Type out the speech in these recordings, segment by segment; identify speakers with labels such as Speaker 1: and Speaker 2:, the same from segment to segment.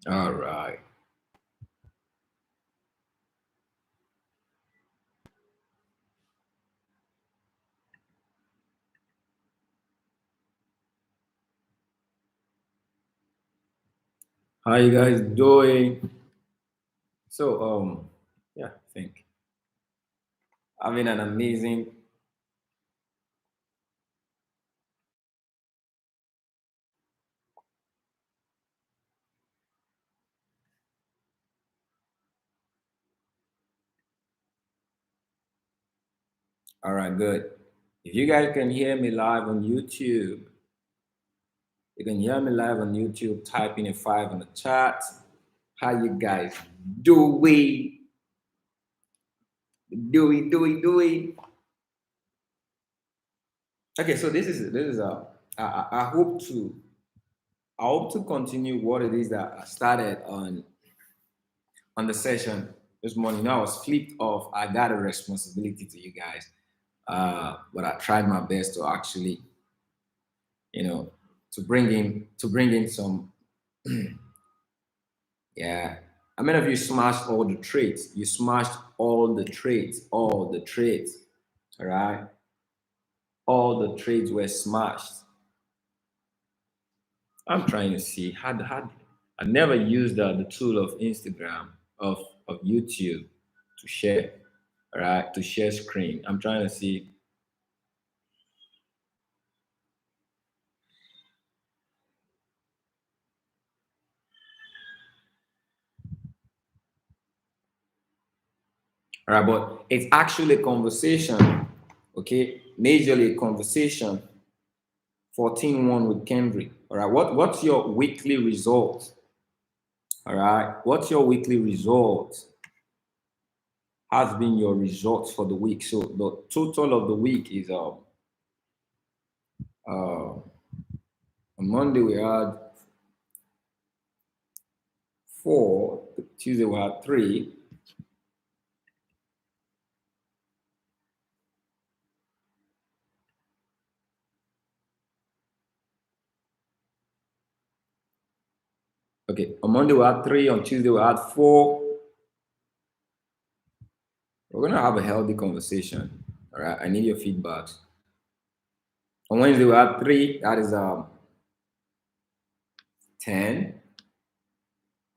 Speaker 1: All right. How you guys doing? So, yeah, I think having an amazing. All right, good. If you guys can hear me live on YouTube, you can hear me live on YouTube. Type in a five in the chat. How you guys doing? Doing. Okay, so this is I hope to continue what it is that I started on the session this morning. I was flipped off. I got a responsibility to you guys, but I tried my best to actually, you know, to bring in some. Yeah. How many of you smashed all the trades? You smashed all the trades. All right, all the trades were smashed. I'm trying to see had I never used the tool of Instagram of YouTube to share, all right, to share screen. I'm trying to see. All right, but it's actually a conversation, okay? Majorly a conversation. 14-1 with Kendrick. All right, what's your weekly result? All right, what's your weekly result? Has been your results for the week? So the total of the week is on Monday we had four, Tuesday we had three. Okay, on Monday we had three, on Tuesday we had four. We're gonna have a healthy conversation. All right, I need your feedbacks. On Wednesday we had three, that is 10.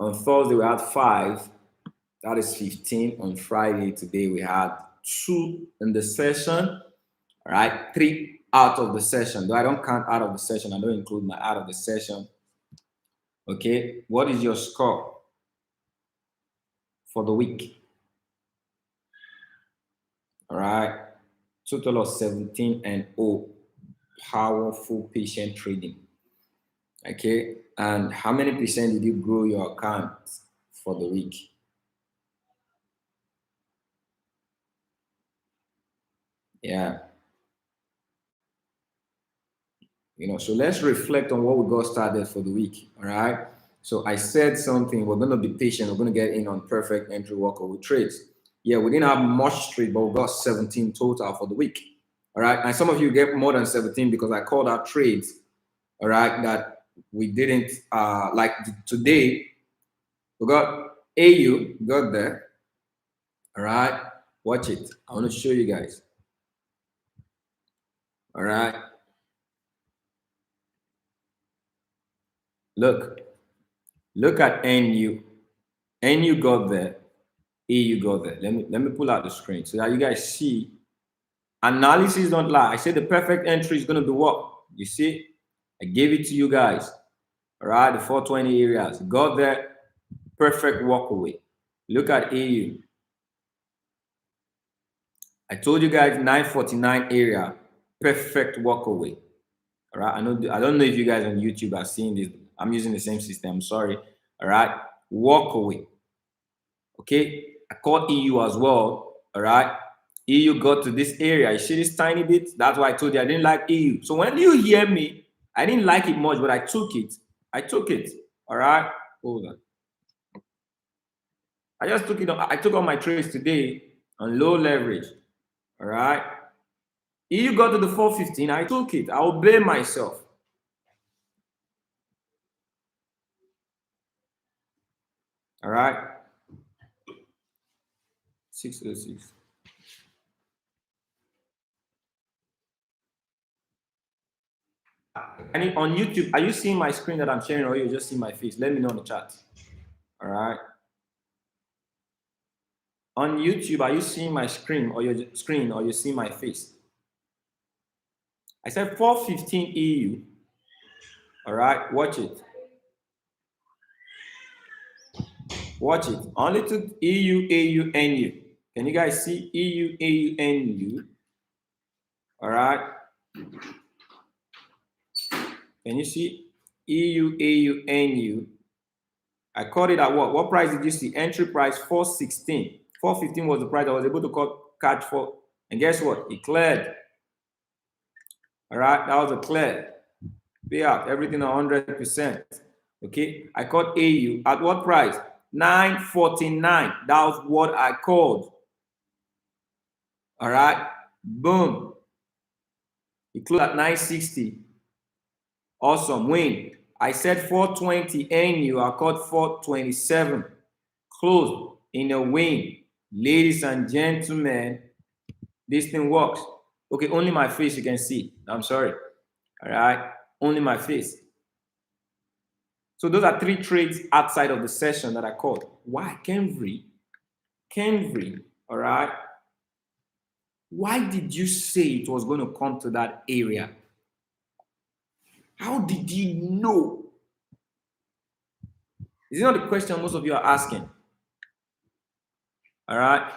Speaker 1: On Thursday we had five, that is 15. On Friday today we had two in the session. All right, three out of the session. Though I don't count out of the session, I don't include my out of the session. Okay, what is your score for the week? All right, total of 17 and 0. Powerful patient trading. Okay, and how many percent did you grow your account for the week? Yeah, so let's reflect on what we got started for the week. All right, so I said something, we're going to be patient, we're going to get in on perfect entry walkover trades. Yeah, we didn't have much trade, but we got 17 total for the week. All right, and some of you get more than 17 because I called out trades, all right, that we didn't like today. We got AU, got there. All right, watch it. I want to show you guys. All right, look at NU. NU got there. AU got there. Let me pull out the screen so that you guys see. Analysis don't lie. I said the perfect entry is gonna do what? You see, I gave it to you guys. All right, the 420 areas. Got there. Perfect walk away. Look at AU. I told you guys 949 area. Perfect walk away. All right. I don't know if you guys on YouTube are seeing this. I'm using the same system. I'm sorry. All right. Walk away. Okay. I called EU as well. All right. EU got to this area. You see this tiny bit? That's why I told you I didn't like EU. So when you hear me, I didn't like it much, but I took it. I took it. All right. Hold on. I just took it. I took all my trades today on low leverage. All right. EU got to the 415. I took it. I obey myself. All right. 606. And on YouTube, are you seeing my screen that I'm sharing, or you just see my face? Let me know in the chat. All right. On YouTube, are you seeing my screen, or you see my face? I said 415 EU. All right, watch it. Watch it. Only to EU, AU, NU. Can you guys see EU, AU, NU? All right. Can you see EU, AU, NU? I caught it at what? What price did you see? Entry price 416. 415 was the price I was able to catch for. And guess what? It cleared. All right, that was a clear. Payout, everything 100%. Okay, I caught AU at what price? 949. That was what I called. All right, boom. It closed at 960. Awesome, win. I said 420 NU, I caught 427. Closed in a win. Ladies and gentlemen, this thing works. Okay, only my face you can see. I'm sorry. All right, only my face. So those are 3 trades outside of the session that I called. Why? Kenvry, all right? Why did you say it was going to come to that area? How did you know? Is it not the question most of you are asking? All right?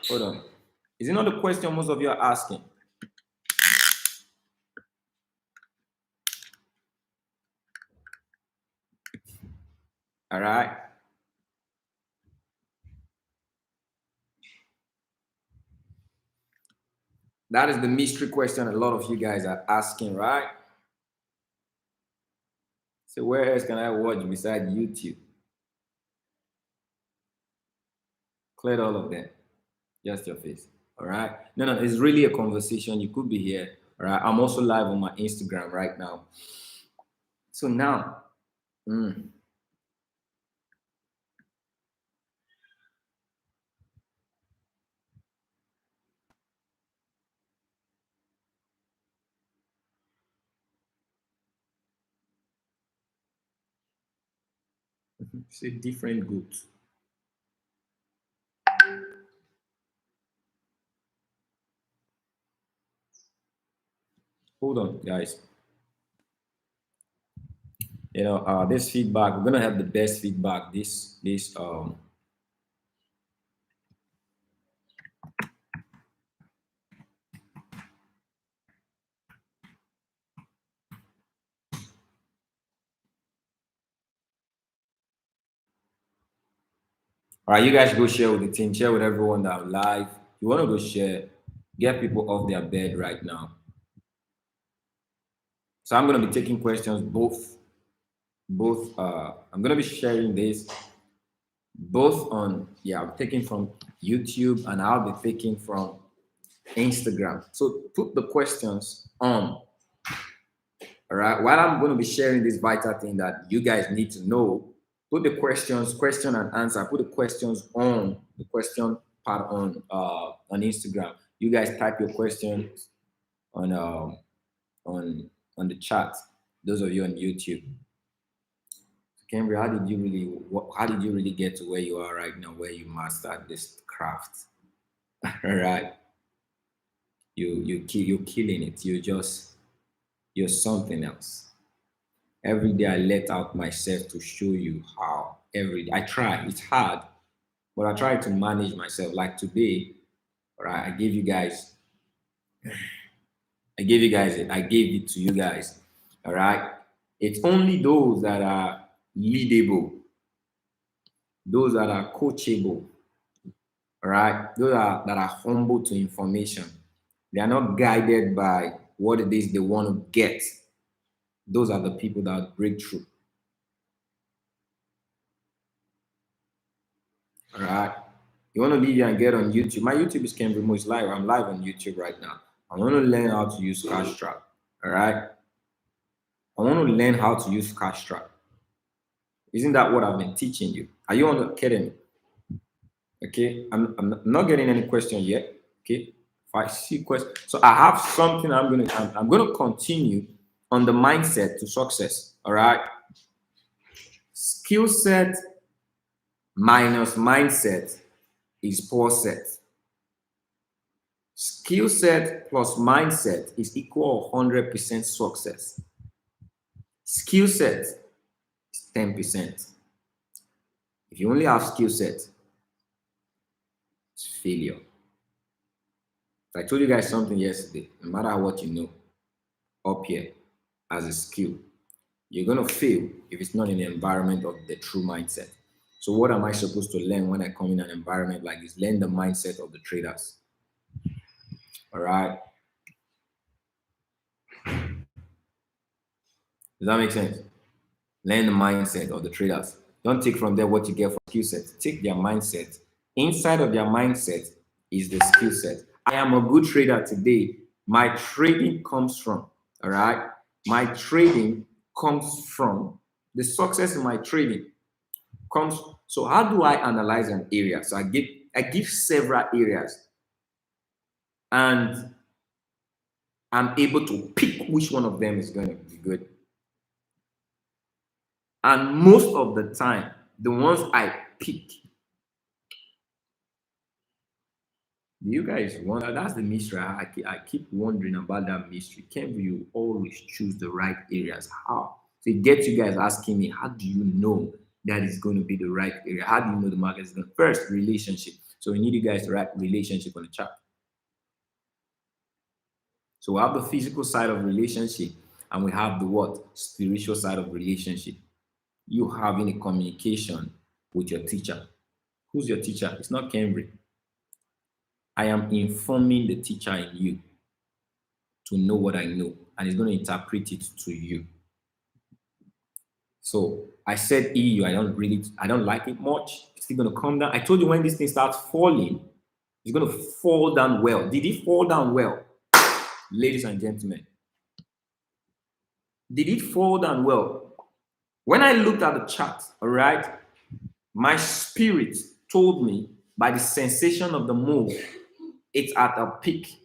Speaker 1: Hold on. Is it not the question most of you are asking? All right? That is the mystery question a lot of you guys are asking, right? So where else can I watch besides YouTube? Cleared all of them. Just your face. All right. No, it's really a conversation. You could be here. All right. I'm also live on my Instagram right now. So now, it's a different good. Hold on, guys. You know, this feedback, we're gonna have the best feedback. All right, you guys go share with the team, share with everyone that are live. You want to go share, get people off their bed right now. So I'm gonna be taking questions both. I'm gonna be sharing this both on, I'm taking from YouTube and I'll be taking from Instagram. So put the questions on. All right. While I'm going to be sharing this vital thing that you guys need to know, put the questions, question and answer. Put the questions on the question part on Instagram. You guys type your questions on the chat. Those of you on YouTube. Cambry, how did you really get to where you are right now, where you mastered this craft? All right. You're killing it. You're something else. Every day I let out myself to show you how. Every day I try. It's hard, but I try to manage myself. Like today, all right, I gave it. I gave it to you guys. All right. It's only those that are leadable, those that are coachable, all right, those that are humble to information. They are not guided by what it is they want to get. Those are the people that break through. All right. You want to leave here and get on YouTube. My YouTube is Cambry Mo. It's live. I'm live on YouTube right now. I want to learn how to use Cash Trap. All right. I want to learn how to use cash trap. Isn't that what I've been teaching you? Are you on the academy? Okay, I'm not getting any question yet. Okay, if I see question, so I have something I'm gonna continue on the mindset to success. All right, skill set minus mindset is poor set. Skill set plus mindset is equal 100% success. Skill set is 10%. If you only have skill set, it's failure. I told you guys something yesterday. No matter what you know up here as a skill, you're gonna fail if it's not in the environment of the true mindset. So what am I supposed to learn when I come in an environment like this? Learn the mindset of the traders. All right. Does that make sense? Learn the mindset of the traders. Don't take from them what you get from skill set. Take their mindset. Inside of their mindset is the skill set. I am a good trader today. My trading comes from, all right? My trading comes from the success in my trading comes. So how do I analyze an area? So I give several areas and I'm able to pick which one of them is going to be good. And most of the time, the ones I pick, do you guys wonder? That's the mystery. I keep wondering about that mystery. Can you always choose the right areas? How? So it gets you guys asking me, how do you know that is going to be the right area? How do you know the market is going to? First, relationship. So we need you guys to write relationship on the chart. So we have the physical side of relationship and we have the what? Spiritual side of relationship. You having a communication with your teacher. Who's your teacher? It's not Cambridge. I am informing the teacher in you to know what I know, and it's going to interpret it to you. So I said EU, I don't like it much. It's still going to come down. I told you when this thing starts falling, it's going to fall down well. Did it fall down well? Ladies and gentlemen, did it fall down well? When I looked at the chart, all right, my spirit told me by the sensation of the move, it's at a peak.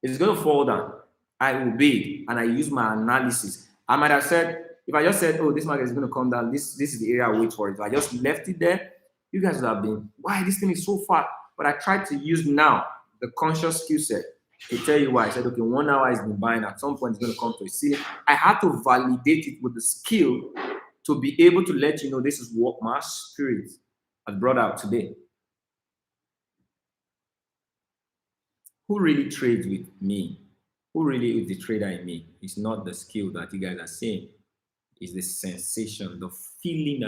Speaker 1: It's going to fall down. I obeyed and I used my analysis. I might have said, if I just said, oh, this market is going to come down, this is the area I wait for it. If I just left it there, you guys would have been, why this thing is so far? But I tried to use now the conscious skill set to tell you why. I said, okay, 1 hour has been buying. At some point, it's going to come to a ceiling. I had to validate it with the skill to be able to let you know this is what my spirit has brought out today. Who really trades with me? Who really is the trader in me? It's not the skill that you guys are saying. It's the sensation, the feeling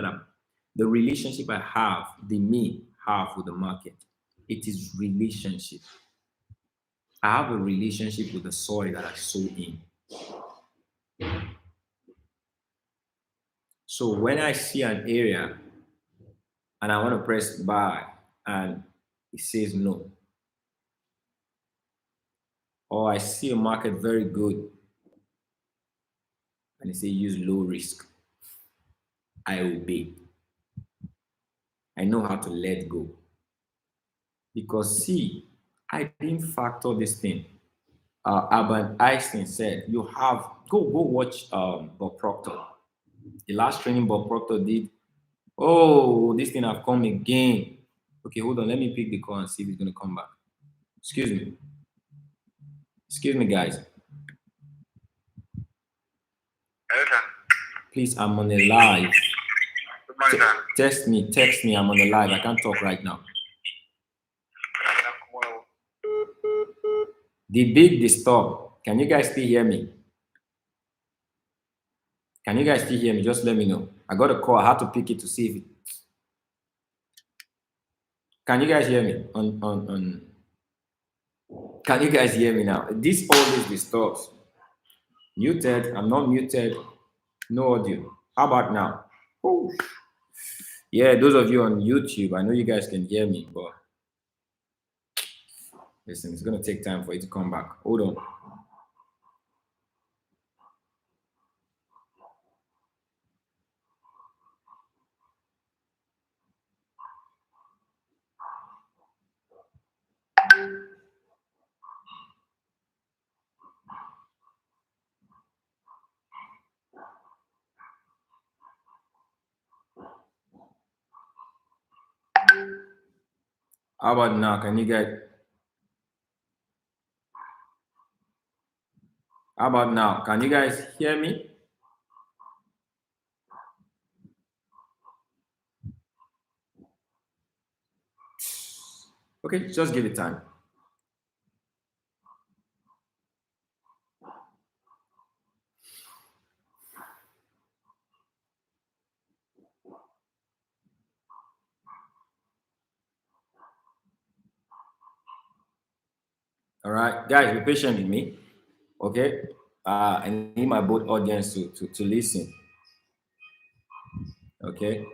Speaker 1: the relationship I have, the me have with the market. It is relationship. I have a relationship with the soil that I sow in. So when I see an area and I want to press buy and it says no, or I see a market very good and it says use low risk, I obey. I know how to let go. Because see, I didn't factor this thing. Albert Einstein said, you have, go watch Bob Proctor. The last training Bob Proctor did. Oh, this thing have come again. Okay, hold on. Let me pick the call and see if it's going to come back. Excuse me. Excuse me, guys.
Speaker 2: Okay.
Speaker 1: Please, I'm on a live. Text me. I'm on a live. I can't talk right now. The big disturb. Can you guys still hear me? Can you guys still hear me? Just let me know. I got a call. I had to pick it to see if it. Can you guys hear me? Can you guys hear me now? This always disturbs. Muted. I'm not muted. No audio. How about now? Oh. Yeah, those of you on YouTube, I know you guys can hear me, but listen, it's gonna take time for it to come back. Hold on. How about now? Can you guys? How about now? Can you guys hear me? Okay, just give it time. All right, guys, be patient with me. Okay, I need my both audience to listen. Okay.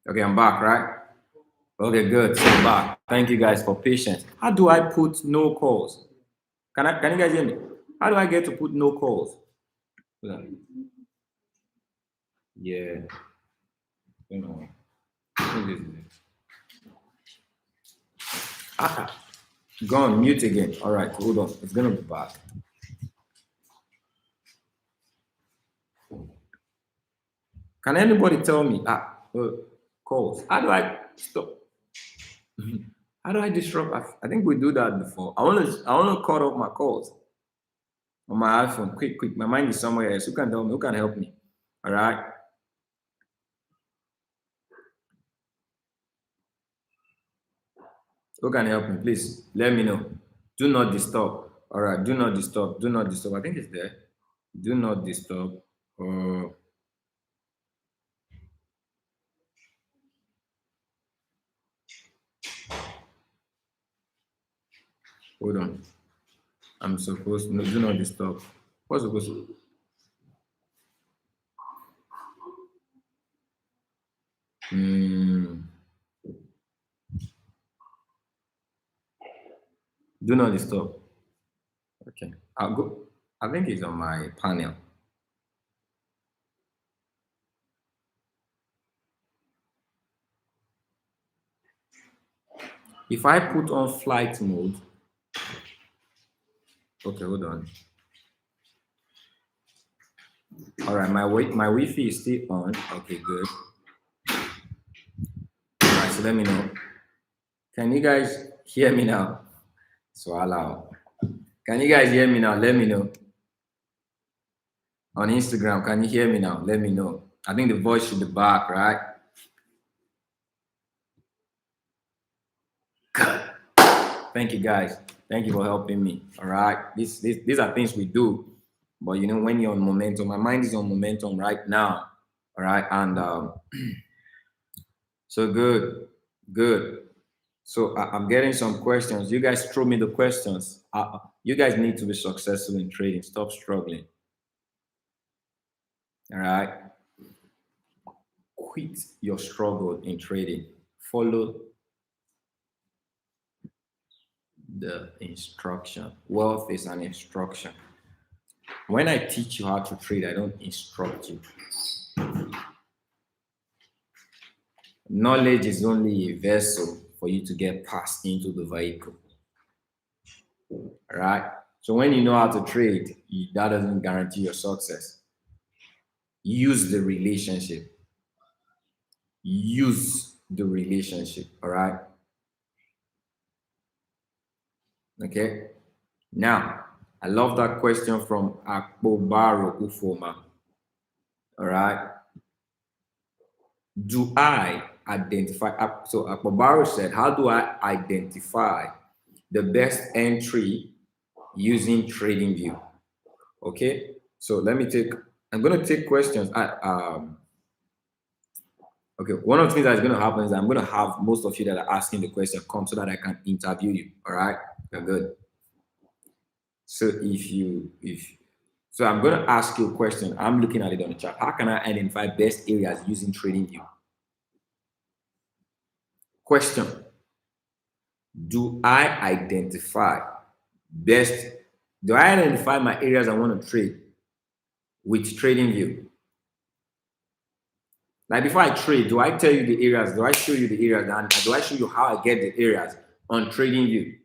Speaker 1: Okay, I'm back, right? Okay, good. So I'm back. Thank you guys for patience. How do I put no calls? Can you guys hear me? How do I get to put no calls? Hold on. Yeah. You know. I think this is it. Ah, gone, mute again. All right, hold on. It's gonna be back. Can anybody tell me? Calls. How do I stop? How do I disrupt? I think we do that before. I wanna cut off my calls on my iPhone. Quick, quick. My mind is somewhere else. Who can tell me? Who can help me? All right. Who can help me? Please let me know. Do not disturb. All right. Do not disturb. Do not disturb. I think it's there. Do not disturb. Uh, hold on. I'm supposed no. Do not disturb. What's supposed to? Mm, do not disturb. Okay. I'll go. I think it's on my panel. If I put on flight mode, okay, hold on. All right, my Wi-Fi is still on. Okay, good. All right, so let me know. Can you guys hear me now? So allow. Can you guys hear me now? Let me know. On Instagram, can you hear me now? Let me know. I think the voice should be back, right? Thank you guys. Thank you for helping me. All right. These are things we do. But you know, when you're on momentum, my mind is on momentum right now. All right. And so good. Good. So I'm getting some questions. You guys throw me the questions. You guys need to be successful in trading. Stop struggling. All right. Quit your struggle in trading. Follow the instruction. Wealth is an instruction. When I teach you how to trade, I don't instruct you. Knowledge is only a vessel for you to get passed into the vehicle. All right. So when you know how to trade, that doesn't guarantee your success. Use the relationship. Use the relationship. All right. Okay. Now, I love that question from Akpobaro Ufoma. All right. Do I identify? So Akpobaro said, how do I identify the best entry using TradingView? Okay. So I'm going to take questions. Okay. One of the things that's going to happen is I'm going to have most of you that are asking the question come so that I can interview you. All right. You're good. So so I'm going to ask you a question. I'm looking at it on the chart. How can I identify best areas using TradingView? Question: Do I identify best? Do I identify my areas I want to trade with trading view? Like before I trade, do I tell you the areas? Do I show you the areas? And do I show you how I get the areas on trading view?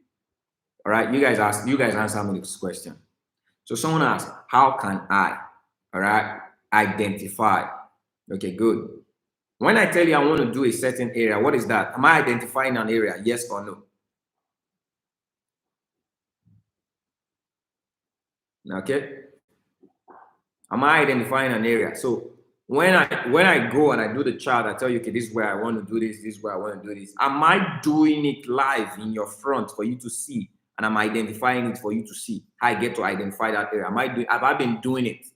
Speaker 1: All right, you guys answer me this question. So someone asked, how can I, all right, identify? Okay, good. When I tell you I want to do a certain area, what is that? Am I identifying an area? Yes or no? Okay. Am I identifying an area? So when I go and I do the chart, I tell you, okay, this is where I want to do this, this is where I want to do this. Am I doing it live in your front for you to see? And I'm identifying it for you to see. How I get to identify that area. Have I been doing it?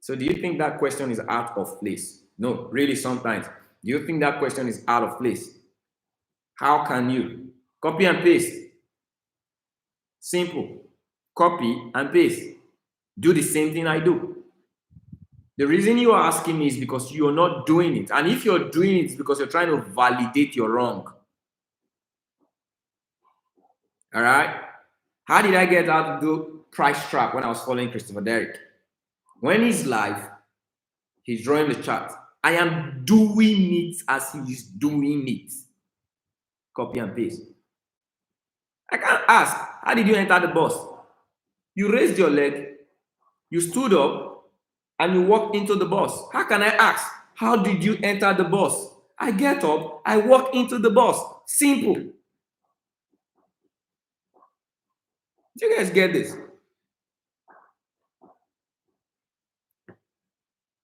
Speaker 1: So do you think that question is out of place? No, really sometimes. Do you think that question is out of place? How can you? Copy and paste. Simple. Copy and paste. Do the same thing I do. The reason you are asking me is because you're not doing it. And if you're doing it, it's because you're trying to validate your wrong. All right? How did I get out to do price trap when I was following Christopher Derrick? When he's live, he's drawing the chart. I am doing it as he is doing it. Copy and paste. I can't ask, how did you enter the bus? You raised your leg, you stood up, and you walked into the bus. How can I ask, how did you enter the bus? I get up, I walk into the bus. Simple. Do you guys get this?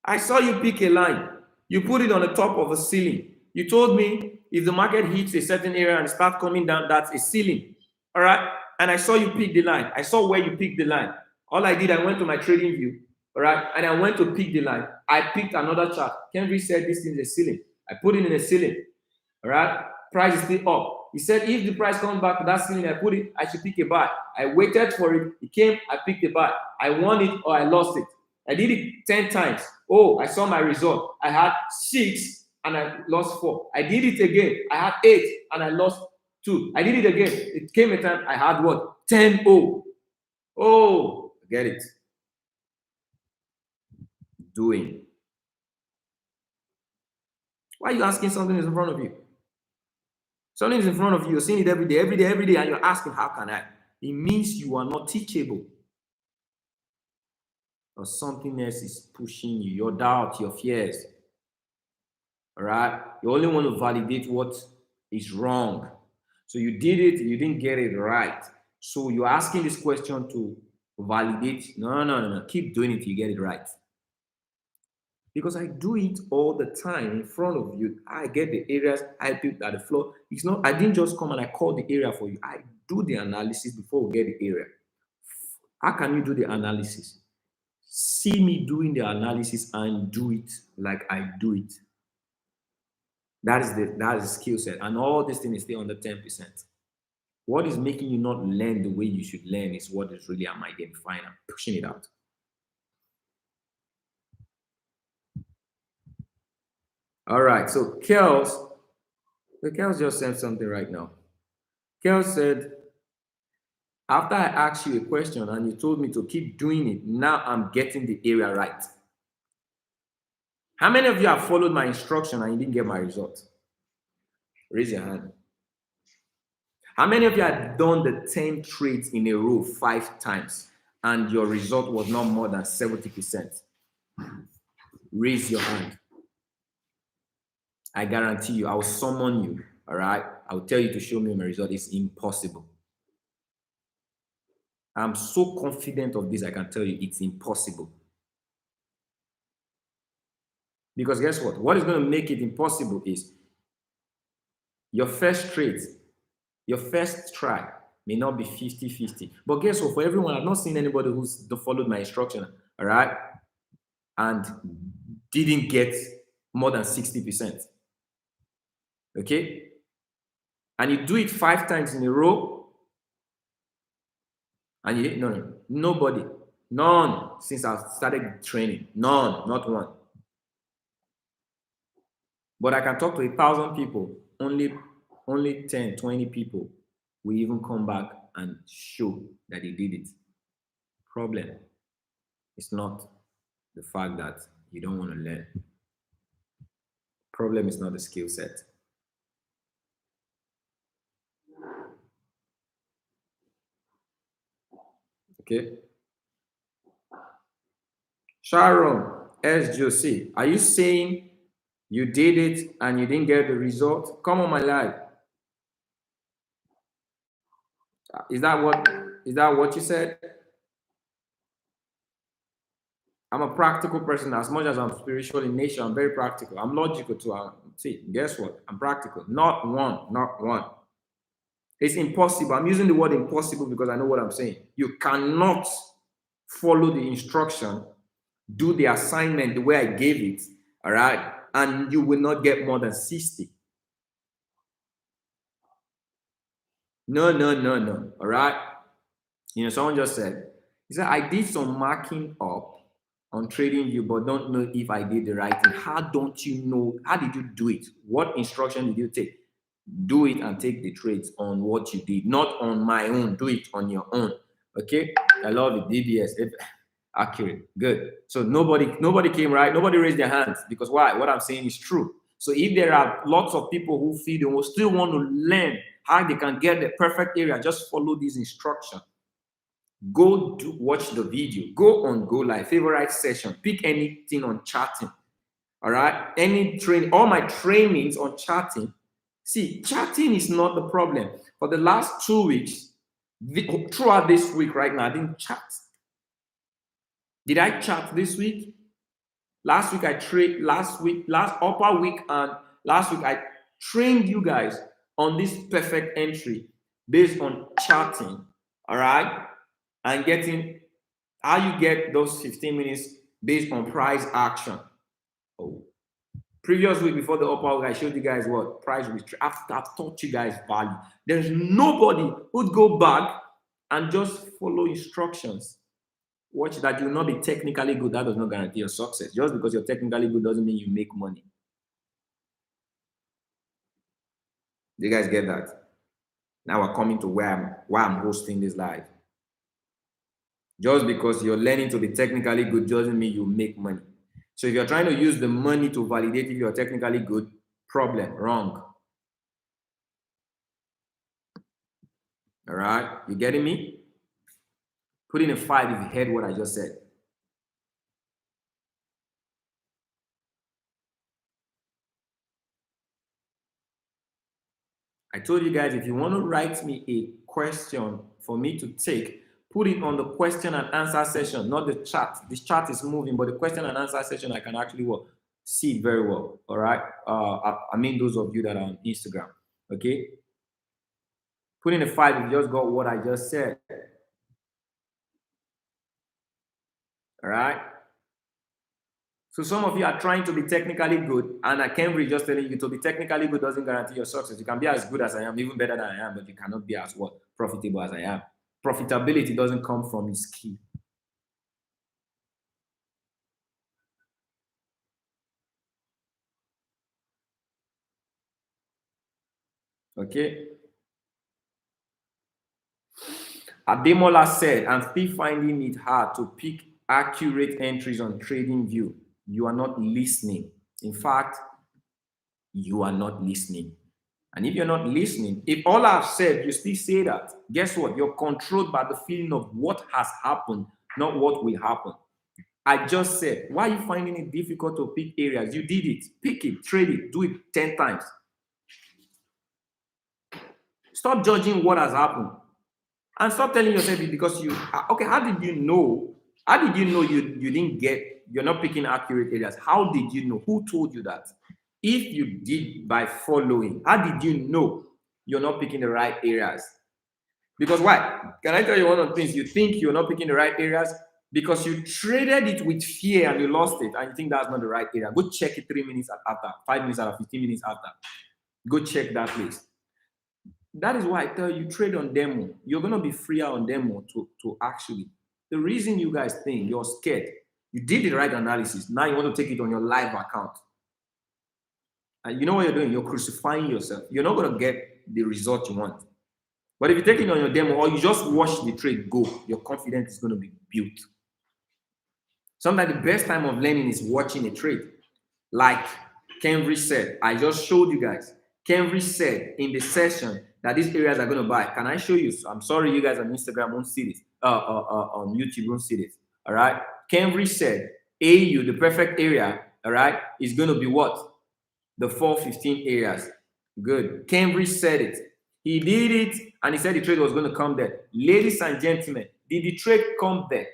Speaker 1: I saw you pick a line. You put it on the top of a ceiling. You told me if the market hits a certain area and start coming down, that's a ceiling. All right? And I saw you pick the line. I saw where you picked the line. All I did, I went to my trading view. All right? And I went to pick the line. I picked another chart. Kenry said this is a ceiling. I put it in a ceiling. All right? Price is still up. He said if the price comes back to that ceiling, I should pick a buy. I waited for it. It came, I picked a buy. I won it or I lost it. I did it 10 times. Oh, I saw my result. I had 6 and I lost 4. I did it again. I had 8 and I lost 2. I did it again. It came a time I had what? 10. Oh, get it. Doing. Why are you asking something that's in front of you? Something is in front of you. You're seeing it every day, and you're asking, how can I? It means you are not teachable. Or something else is pushing you, your doubt, your fears. All right? You only want to validate what is wrong. So you did it, you didn't get it right. So you're asking this question to validate. No. Keep doing it till you get it right. Because I do it all the time in front of you. I get the areas, I build at the floor. It's not, I didn't just come and I call the area for you. I do the analysis before we get the area. How can you do the analysis? See me doing the analysis and do it like I do it. That is the skill set. And all this thing is still under 10%. What is making you not learn the way you should learn is what is really I'm identifying and pushing it out. All right. So Kels just sent something right now. Kels said, after I asked you a question and you told me to keep doing it, now I'm getting the area right. How many of you have followed my instruction and you didn't get my result? Raise your hand. How many of you have done the 10 trades in a row 5 times and your result was not more than 70%? Raise your hand. I guarantee you, I will summon you, all right? I will tell you to show me my result. It's impossible. I'm so confident of this, I can tell you it's impossible. Because guess what? What is going to make it impossible is your first trade, your first try may not be 50-50. But guess what? For everyone, I've not seen anybody who's followed my instruction, all right? And didn't get more than 60%. Okay? And you do it 5 times in a row, and you nobody, none since I started training, none, not one. But I can talk to 1,000 people, only 10, 20 people will even come back and show that they did it. Problem is not the fact that you don't want to learn. Problem is not the skill set. Okay. Sharon S. Josie, are you saying you did it and you didn't get the result? Come on, my life. Is that what you said? I'm a practical person. As much as I'm spiritual in nature, I'm very practical. I'm logical too. See, guess what? I'm practical. Not one. It's impossible. I'm using the word impossible because I know what I'm saying. You cannot follow the instruction, do the assignment the way I gave it, all right? And you will not get more than 60. No. All right. Someone just said, he said, I did some marking up on TradingView, but don't know if I did the right thing. How don't you know? How did you do it? What instruction did you take? Do it and take the trades on what you did, not on my own. Do it on your own. Okay. I love it. DBS. Accurate. Good. So nobody came right. Nobody raised their hands because why? What I'm saying is true. So if there are lots of people who feel they will still want to learn how they can get the perfect area, just follow these instructions. Go watch the video. Go on Go Live, favorite session. Pick anything on chatting. All right. Any training, all my trainings on chatting. See, chatting is not the problem. For the last 2 weeks, throughout this week right now, I didn't chat. Did I chat this week? Last week last upper week and last week I trained you guys on this perfect entry based on chatting, all right? And getting how you get those 15 minutes based on price action. Oh. Previous week before the upper week, I showed you guys what price retrace. I've taught you guys value. There's nobody who'd go back and just follow instructions. Watch that. You will not be technically good. That does not guarantee your success. Just because you're technically good doesn't mean you make money. Do you guys get that? Now we're coming to why I'm hosting this live. Just because you're learning to be technically good doesn't mean you make money. So if you're trying to use the money to validate if you're technically good, problem, wrong. All right, you getting me? Put in a 5 if you heard what I just said. I told you guys, if you want to write me a question for me to take, put it on the question and answer session, not the chat. This chat is moving, but the question and answer session, I can actually see it very well. All right. I mean, those of you that are on Instagram. Okay. Put in a 5 if you just got what I just said. All right. So some of you are trying to be technically good, and I can't really just telling you to be technically good doesn't guarantee your success. You can be as good as I am, even better than I am, but you cannot be as profitable as I am. Profitability doesn't come from skill. Okay. Ademola said, I'm still finding it hard to pick accurate entries on TradingView. You are not listening. In fact, you are not listening. And if you're not listening, if all I've said, you still say that, guess what? You're controlled by the feeling of what has happened, not what will happen. I just said, why are you finding it difficult to pick areas? You did it. Pick it, trade it, do it 10 times. Stop judging what has happened. And stop telling yourself it because okay, how did you know? How did you know you're not picking accurate areas? How did you know? Who told you that? If you did by following, how did you know you're not picking the right areas? Because why? Can I tell you one of the things you think you're not picking the right areas? Because you traded it with fear and you lost it, and you think that's not the right area. Go check it 3 minutes after, 5 minutes after, 15 minutes after. Go check that place. That is why I tell you, trade on demo. You're going to be freer on demo to actually. The reason you guys think you're scared, you did the right analysis. Now you want to take it on your live account. And you know what you're doing? You're crucifying yourself. You're not going to get the result you want. But if you take it on your demo or you just watch the trade go, your confidence is going to be built. Sometimes the best time of learning is watching a trade. Like Cambridge said, I just showed you guys. Cambridge said in the session that these areas are going to buy. Can I show you? So I'm sorry you guys on Instagram won't see this. On YouTube won't see this. All right. Cambridge said AU, the perfect area, all right, is going to be what? The 415 areas. Good. Cambridge said it. He did it, and he said the trade was going to come there. Ladies and gentlemen, did the trade come there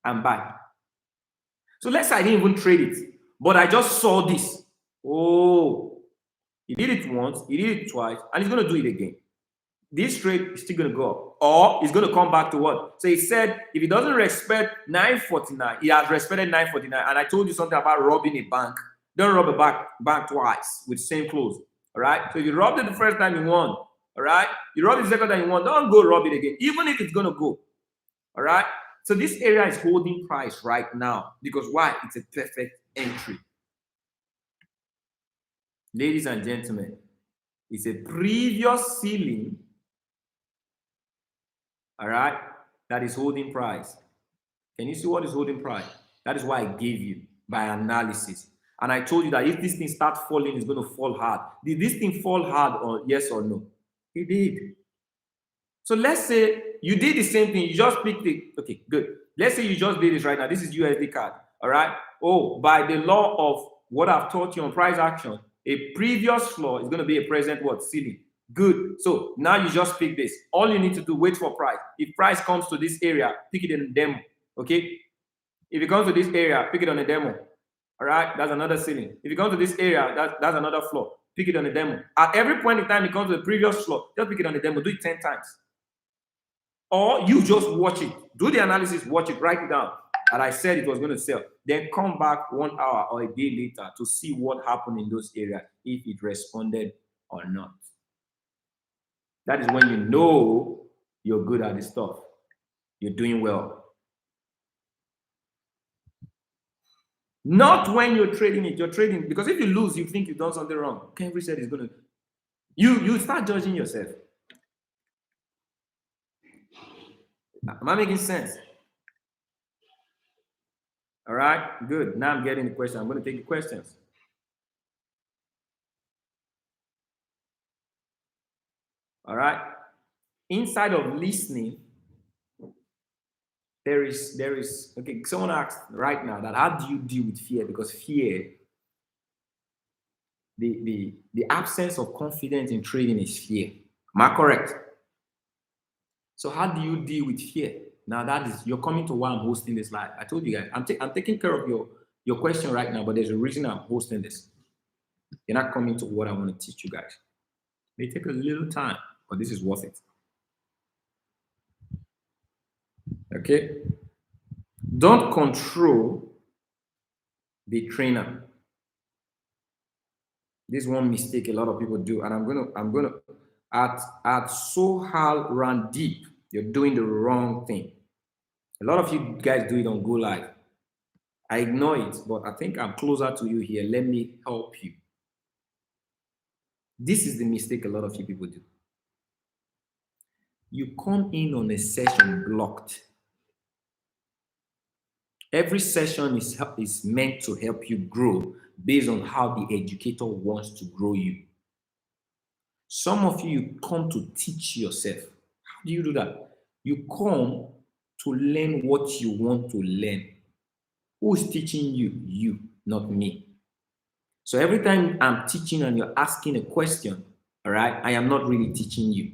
Speaker 1: and buy? So let's say I didn't even trade it, but I just saw this. Oh, he did it once, he did it twice, and he's going to do it again. This trade is still going to go up, or he's going to come back to what? So he said, if he doesn't respect 949, he has respected 949. And I told you something about robbing a bank. Don't rob a bank twice with same clothes. All right. So if you robbed it the first time you won, all right. You robbed it the second time you won. Don't go rob it again, even if it's going to go. All right. So this area is holding price right now because why? It's a perfect entry. Ladies and gentlemen, it's a previous ceiling, all right, that is holding price. Can you see what is holding price? That is why I gave you by analysis. And I told you that if this thing starts falling, it's going to fall hard. Did this thing fall hard or yes or no? It did. So let's say you did the same thing. You just picked it. Okay, good. Let's say you just did this right now. This is USD card. All right. Oh, by the law of what I've taught you on price action, a previous floor is going to be a present what? Ceiling. Good. So now you just pick this. All you need to do, wait for price. If price comes to this area, pick it in the demo. Okay. If it comes to this area, pick it on the demo. All right. That's another ceiling. If it comes to this area, that's another floor. Pick it on the demo. At every point in time it comes to the previous floor, just pick it on the demo. Do it 10 times. Or you just watch it. Do the analysis, watch it, write it down. And I said it was going to sell. Then come back 1 hour or a day later to see what happened in those areas, if it responded or not. That is when you know you're good at the stuff. You're doing well. Not when you're trading it. You're trading because if you lose, you think you've done something wrong. Cambridge said it's going to. You start judging yourself. Am I making sense? All right, good. Now I'm getting the question. I'm going to take the questions. All right. Inside of listening, there is okay. Someone asked right now that how do you deal with fear? Because fear, the absence of confidence in trading is fear. Am I correct? So how do you deal with fear? Now that is, you're coming to why I'm hosting this live. I told you guys, I'm taking care of your question right now, but there's a reason I'm hosting this. You're not coming to what I want to teach you guys. It may take a little time, but this is worth it. Okay? Don't control the trainer. This is one mistake a lot of people do, and I'm gonna at Sohal run deep. You're doing the wrong thing. A lot of you guys do it on Go Live. I ignore it, but I think I'm closer to you here. Let me help you. This is the mistake a lot of you people do. You come in on a session blocked. Every session is meant to help you grow based on how the educator wants to grow you. Some of you come to teach yourself. How do you do that? You come to learn what you want to learn. Who is teaching you? You, not me. So every time I'm teaching and you're asking a question, all right, I am not really teaching you.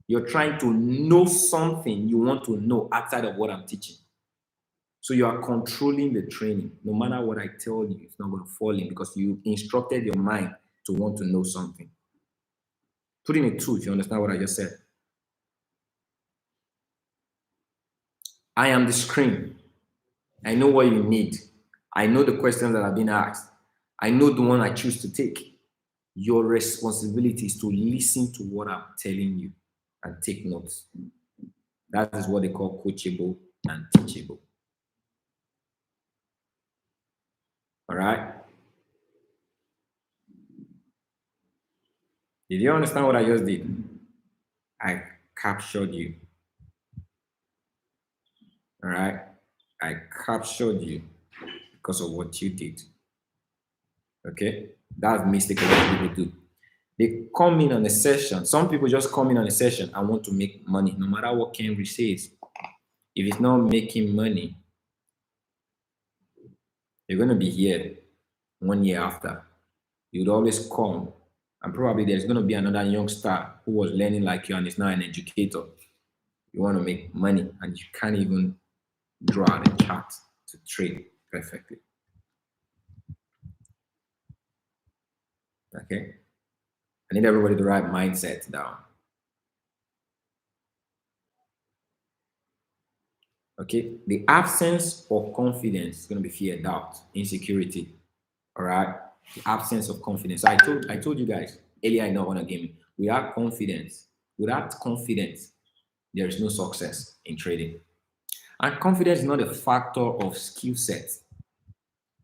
Speaker 1: You're trying to know something you want to know outside of what I'm teaching. So you are controlling the training. No matter what I tell you, it's not going to fall in because you instructed your mind to want to know something. Put in a two if you understand what I just said. I am the screen. I know what you need. I know the questions that have been asked. I know the one I choose to take. Your responsibility is to listen to what I'm telling you and take notes. That is what they call coachable and teachable. All right? Did you understand what I just did? I captured you. All right? I captured you because of what you did. Okay? That's the mistake a lot of people do. They come in on a session. Some people just come in on a session and want to make money, no matter what Cambridge says. If it's not making money, you're going to be here 1 year after. You would always come, and probably there's going to be another young star who was learning like you and is now an educator. You want to make money, and you can't even draw out a chart to trade perfectly. Okay? I need everybody to write mindset down. Okay? The absence of confidence is going to be fear, doubt, insecurity. All right? The absence of confidence. I told you guys earlier I know one again. Without confidence, there is no success in trading. And confidence is not a factor of skill set.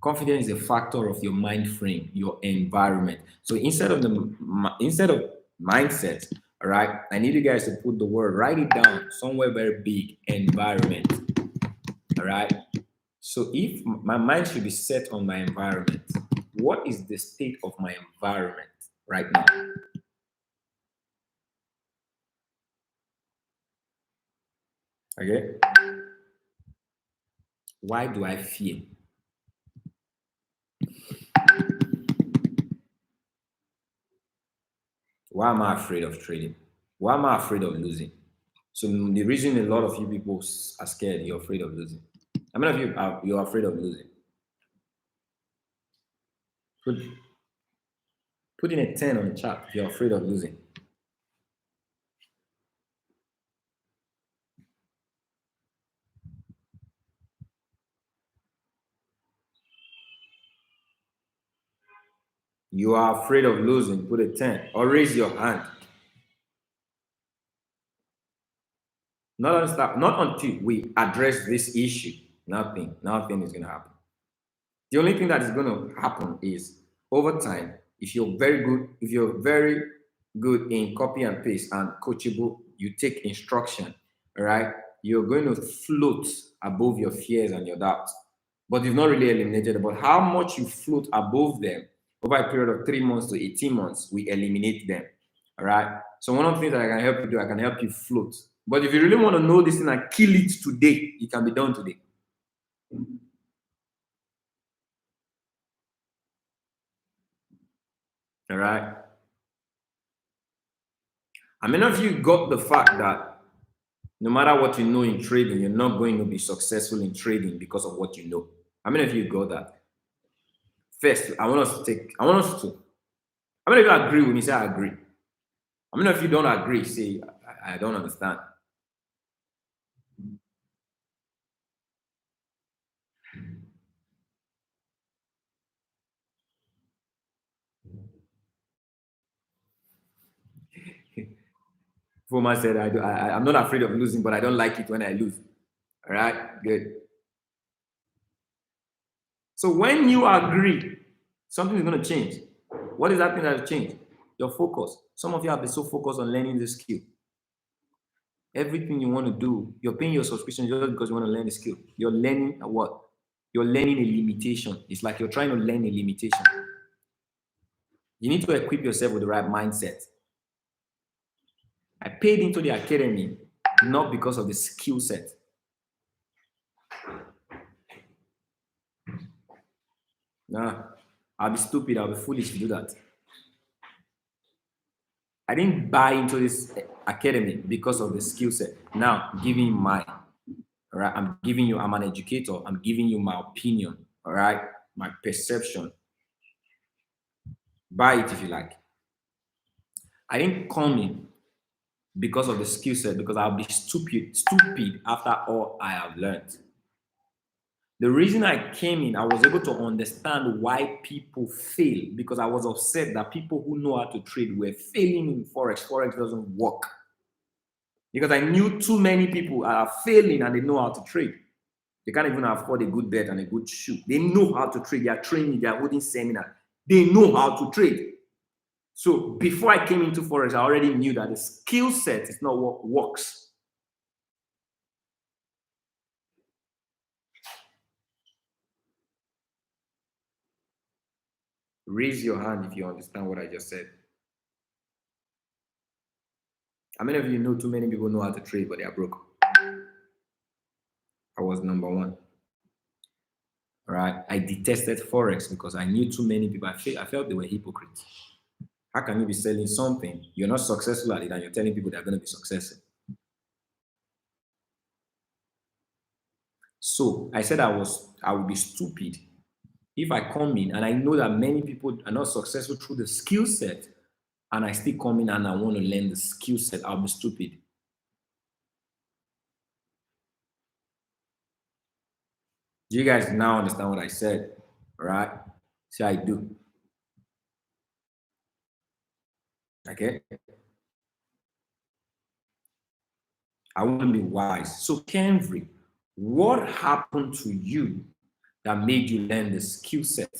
Speaker 1: Confidence is a factor of your mind frame, your environment. So instead of mindset, all right, I need you guys to put the word, write it down somewhere very big, environment. All right. So if my mind should be set on my environment, what is the state of my environment right now? Okay. Why do I fear? Why am I afraid of trading? Why am I afraid of losing? So the reason a lot of you people are scared, you're afraid of losing. How many of you you're afraid of losing? Put put in a 10 on the chart if you're afraid of losing. You are afraid of losing, put a 10 or raise your hand. Not until we address this issue. Nothing is gonna happen. The only thing that is gonna happen is over time, if you're very good in copy and paste and coachable, you take instruction, all right, you're going to float above your fears and your doubts. But you've not really eliminated it. But how much you float above them over a period of 3 months to 18 months, we eliminate them. All right. So one of the things that I can help you do, I can help you float. But if you really want to know this thing and kill it today, it can be done today. All right. How many of you got the fact that no matter what you know in trading, you're not going to be successful in trading because of what you know? How many of you got that? First, I want us to, how many of you agree when you say I agree? How many of you don't agree? Say, I don't understand. Former said, I'm not afraid of losing, but I don't like it when I lose. All right, good. So when you agree, something is going to change. What is that thing that will change? Your focus. Some of you have been so focused on learning the skill. Everything you want to do, you're paying your subscription just because you want to learn the skill. You're learning a what? You're learning a limitation. It's like you're trying to learn a limitation. You need to equip yourself with the right mindset. I paid into the academy not because of the skill set. Nah, I'll be stupid, I'll be foolish to do that. I didn't buy into this academy because of the skill set. Now, I'm giving you mine. All right, I'm an educator. I'm giving you my opinion. All right, my perception. Buy it if you like. I didn't come in because of the skill set, because I'll be stupid after all I have learned. The reason I came in, I was able to understand why people fail, because I was upset that people who know how to trade were failing in Forex. Forex doesn't work. Because I knew too many people are failing and they know how to trade. They can't even afford a good bed and a good shoe. They know how to trade. They are training, they are holding seminar. They know how to trade. So before I came into Forex, I already knew that the skill set is not what works. Raise your hand if you understand what I just said. How many of you know too many people know how to trade, but they are broke? I was number one. All right. I detested Forex because I knew too many people. I felt they were hypocrites. How can you be selling something, you're not successful at it, and you're telling people they're going to be successful? So I said I would be stupid if I come in and I know that many people are not successful through the skill set, and I still come in and I want to learn the skill set. I'll be stupid. Do you guys now understand what I said? All right? See, I do. Okay? I want to be wise. So, Kenry, what happened to you that made you learn the skill set?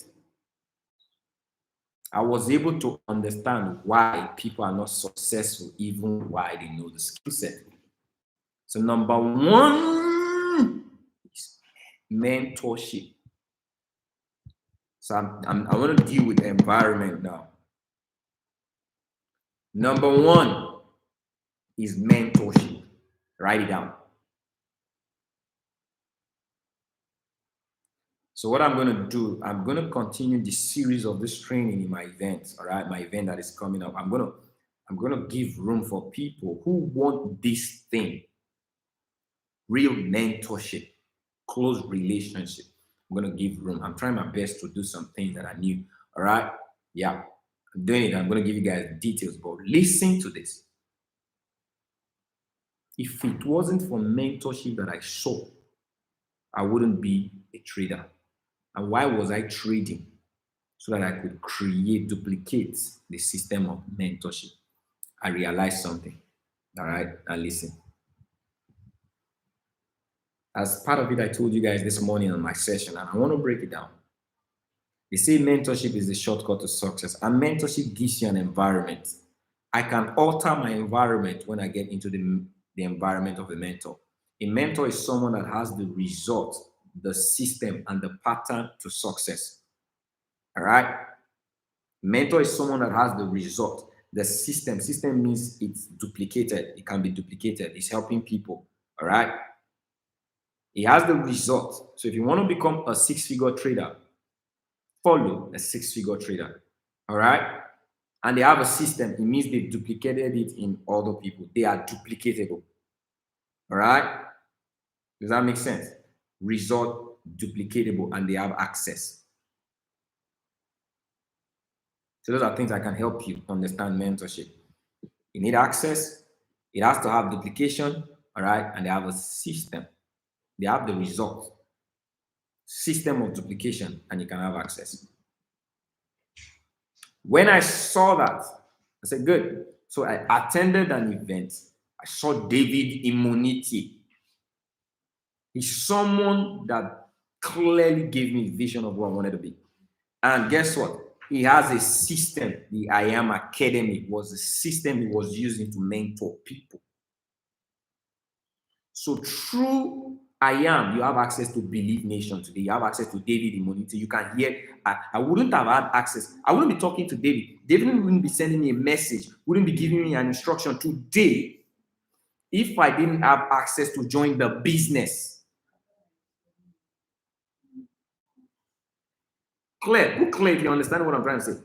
Speaker 1: I was able to understand why people are not successful, even why they know the skill set. So, number one is mentorship. So, I want to deal with the environment now. Number one is mentorship. Write it down. So what I'm going to do, I'm going to continue the series of this training in my event. All right, my event that is coming up. I'm going to give room for people who want this thing, real mentorship, close relationship. I'm going to give room. I'm trying my best to do some things that I new. All right, yeah, I'm doing it. I'm going to give you guys details, but listen to this. If it wasn't for mentorship that I saw, I wouldn't be a trader. And why was I trading? So that I could duplicate the system of mentorship. I realized something. All right, now listen. As part of it, I told you guys this morning on my session, and I want to break it down. They say mentorship is the shortcut to success, and mentorship gives you an environment. I can alter my environment when I get into the environment of a mentor. A mentor is someone that has the result, the system, and the pattern to success. All right? Mentor is someone that has the result, the system. System means it's duplicated. It can be duplicated. It's helping people. All right? It has the result. So if you want to become a six-figure trader, follow a six-figure trader. All right? And they have a system. It means they duplicated it in other people. They are duplicatable. All right? Does that make sense? Result, duplicatable, and they have access. So those are things that can help you understand mentorship. You need access. It has to have duplication. All right? And they have a system. They have the result. System of duplication, and you can have access. When I saw that, I said, good. So I attended an event. I saw David Immunity. He's someone that clearly gave me a vision of what I wanted to be. And guess what? He has a system. The I Am Academy was a system he was using to mentor people. So through I Am, you have access to Believe Nation today. You have access to David Immunity. You can hear. I wouldn't have had access. I wouldn't be talking to David. David wouldn't be sending me a message, wouldn't be giving me an instruction today if I didn't have access to join the business. Clear if you understand what I'm trying to say.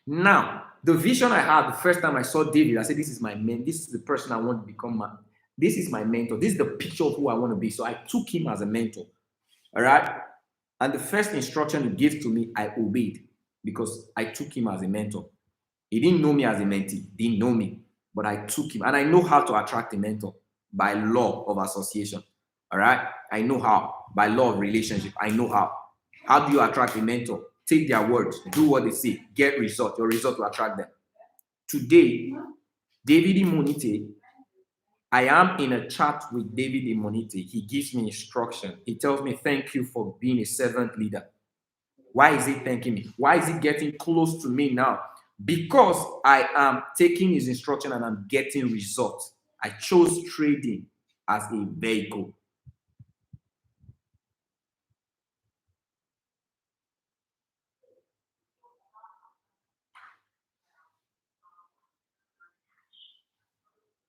Speaker 1: Now, the vision I had the first time I saw David, I said, this is my man. This is the person I want to become. This is my mentor. This is the picture of who I want to be. So I took him as a mentor. All right. And the first instruction he gave to me, I obeyed because I took him as a mentor. He didn't know me as a mentee, didn't know me, but I took him. And I know how to attract a mentor by law of association. All right. I know how. By law of relationship, I know how. How do you attract a mentor? Take their words, do what they say, get results. Your result will attract them. Today, David Immunity, I am in a chat with David Immunity. He gives me instruction. He tells me, thank you for being a servant leader. Why is he thanking me? Why is he getting close to me now? Because I am taking his instruction and I'm getting results. I chose trading as a vehicle.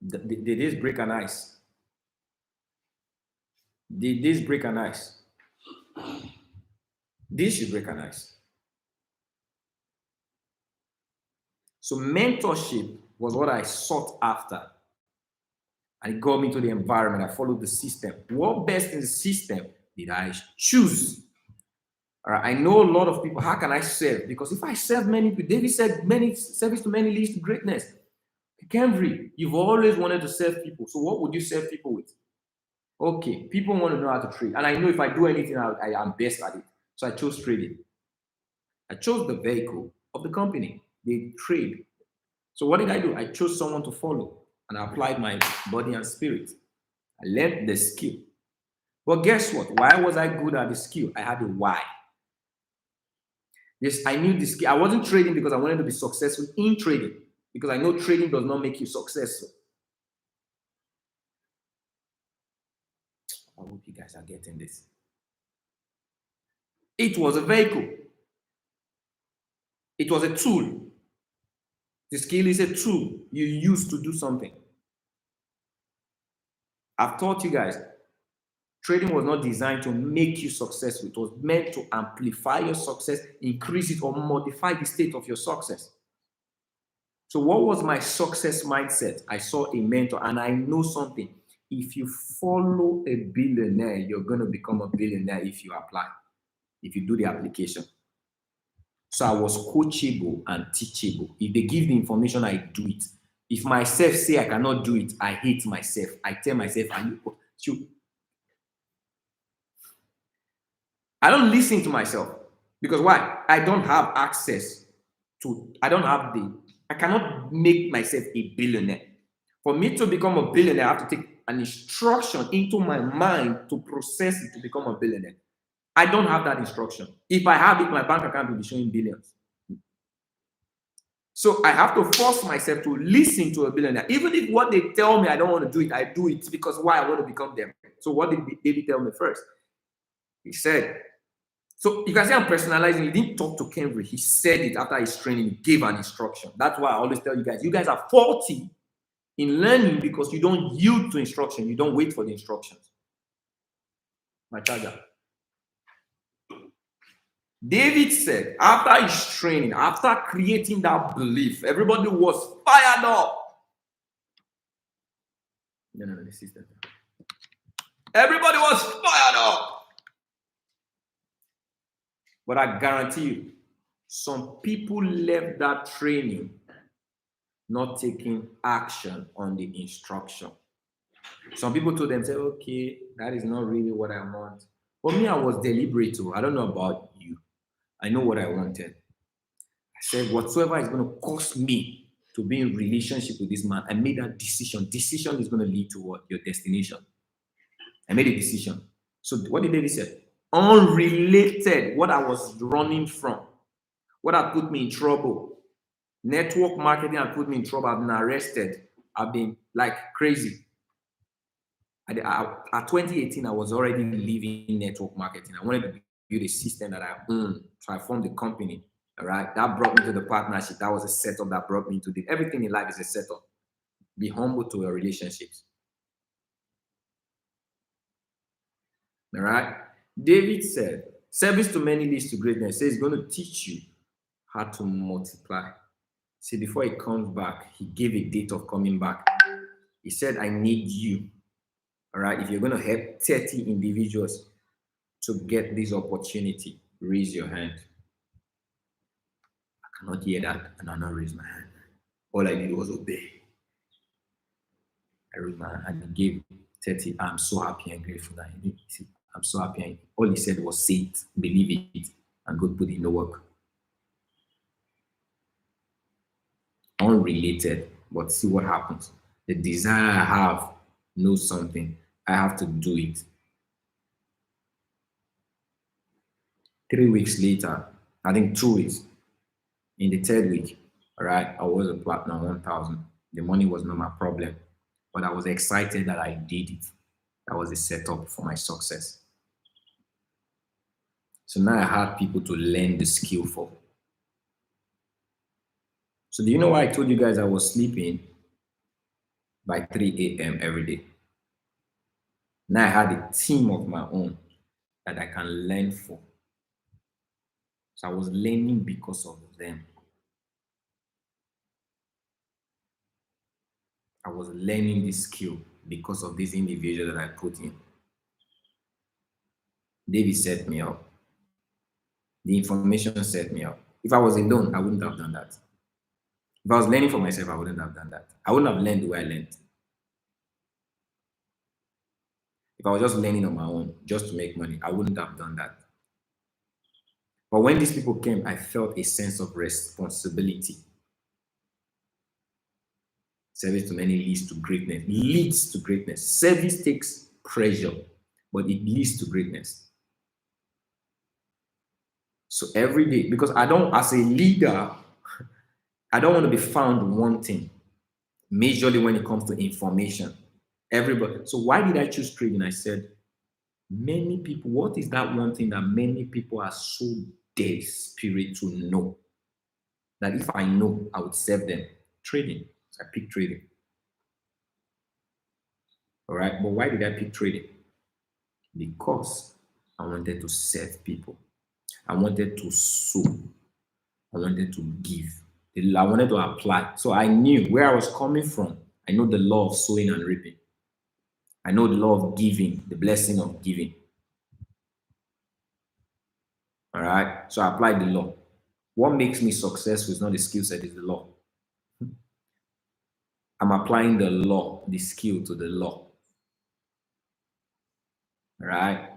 Speaker 1: Did this break an ice? Did this break an ice? This should break an ice. So mentorship was what I sought after. And it got me to the environment. I followed the system. What best in the system did I choose? All right. I know a lot of people. How can I serve? Because if I serve many people, David said, "Many service to many leads to greatness." Kenry, you've always wanted to serve people. So what would you serve people with? Okay, people want to know how to trade. And I know if I do anything, I am best at it. So I chose trading. I chose the vehicle of the company. They trade. So what did I do? I chose someone to follow and I applied my body and spirit. I learned the skill. But guess what? Why was I good at the skill? I had a why. Yes, I knew the skill. I wasn't trading because I wanted to be successful in trading, because I know trading does not make you successful. I hope you guys are getting this. It was a vehicle. It was a tool. The skill is a tool you use to do something. I've taught you guys, trading was not designed to make you successful. It was meant to amplify your success, increase it, or modify the state of your success. So what was my success mindset? I saw a mentor and I know something. If you follow a billionaire, you're going to become a billionaire if you apply, if you do the application. So I was coachable and teachable. If they give the information, I do it. If myself say I cannot do it, I hate myself. I tell myself, I don't listen to myself. Because why? I don't have access to, I cannot make myself a billionaire. For me to become a billionaire, I have to take an instruction into my mind to process it to become a billionaire. I don't have that instruction. If I have it, my bank account will be showing billions. So I have to force myself to listen to a billionaire. Even if what they tell me I don't want to do it, I do it because why? I want to become them. So what did David tell me first? He said, so you can say I'm personalizing. He didn't talk to Kenry. He said it after his training. He gave an instruction. That's why I always tell you guys are faulty in learning because you don't yield to instruction. You don't wait for the instructions. My charger. David said, after his training, after creating that belief, everybody was fired up. No, the system. Everybody was fired up. But I guarantee you, some people left that training not taking action on the instruction. Some people told themselves, okay, that is not really what I want. For me, I was deliberate too. I don't know about you. I know what I wanted. I said, whatsoever is going to cost me to be in relationship with this man, I made that decision. Decision is going to lead to what? Your destination. I made a decision. So what did David say? Unrelated, what I was running from, what had put me in trouble. Network marketing had put me in trouble. I've been arrested. I've been like crazy. At 2018, I was already leaving network marketing. I wanted to build a system that I own. So I formed the company. All right. That brought me to the partnership. That was a setup that brought me to the everything in life is a setup. Be humble to your relationships. All right. David said, service to many leads to greatness. Says he's going to teach you how to multiply. See, before he comes back, he gave a date of coming back. He said, I need you. All right. If you're going to help 30 individuals to get this opportunity, raise your hand. I cannot hear that and I not raise my hand. All I did was obey. I raised my hand and gave 30. I'm so happy and grateful that he did. I'm so happy. And all he said was say it, believe it, and go put in the work. Unrelated, but see what happens. The desire I have knows something. I have to do it. 3 weeks later, I think 2 weeks. In the third week, all right, I was a platinum 1000. The money was not my problem, but I was excited that I did it. That was the setup for my success. So now I had people to learn the skill for. So do you know why I told you guys I was sleeping by 3 a.m. every day? Now I had a team of my own that I can learn for. So I was learning because of them. I was learning this skill because of this individual that I put in. David set me up. The information set me up. If I was alone, I wouldn't have done that. If I was learning for myself, I wouldn't have done that. I wouldn't have learned the way I learned. If I was just learning on my own, just to make money, I wouldn't have done that. But when these people came, I felt a sense of responsibility. Service to many leads to greatness. Leads to greatness. Service takes pressure, but it leads to greatness. So every day, because I don't, as a leader, I don't want to be found wanting, majorly when it comes to information. Everybody. So why did I choose trading? I said, many people, what is that one thing that many people are so desperate to know? That if I know, I would serve them. Trading. So I picked trading. All right. But why did I pick trading? Because I wanted to serve people. I wanted to sow. I wanted to give. I wanted to apply. So I knew where I was coming from. I know the law of sowing and reaping. I know the law of giving, the blessing of giving. All right. So I applied the law. What makes me successful is not the skill set, it's the law. I'm applying the law, the skill to the law. All right.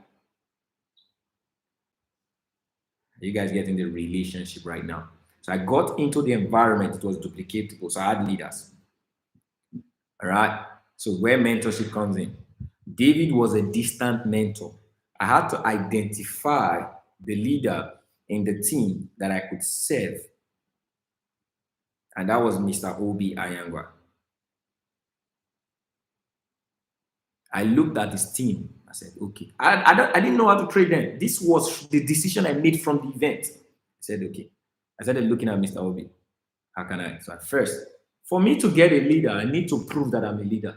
Speaker 1: Are you guys getting the relationship right now? So I got into the environment, it was duplicatable. So I had leaders. All right. So where mentorship comes in. David was a distant mentor. I had to identify the leader in the team that I could serve. And that was Mr. Obi Ayangwa. I looked at his team. I said, okay. I didn't know how to trade them. This was the decision I made from the event. I said, okay. I started looking at Mr. Obi. How can I? So at first, for me to get a leader, I need to prove that I'm a leader.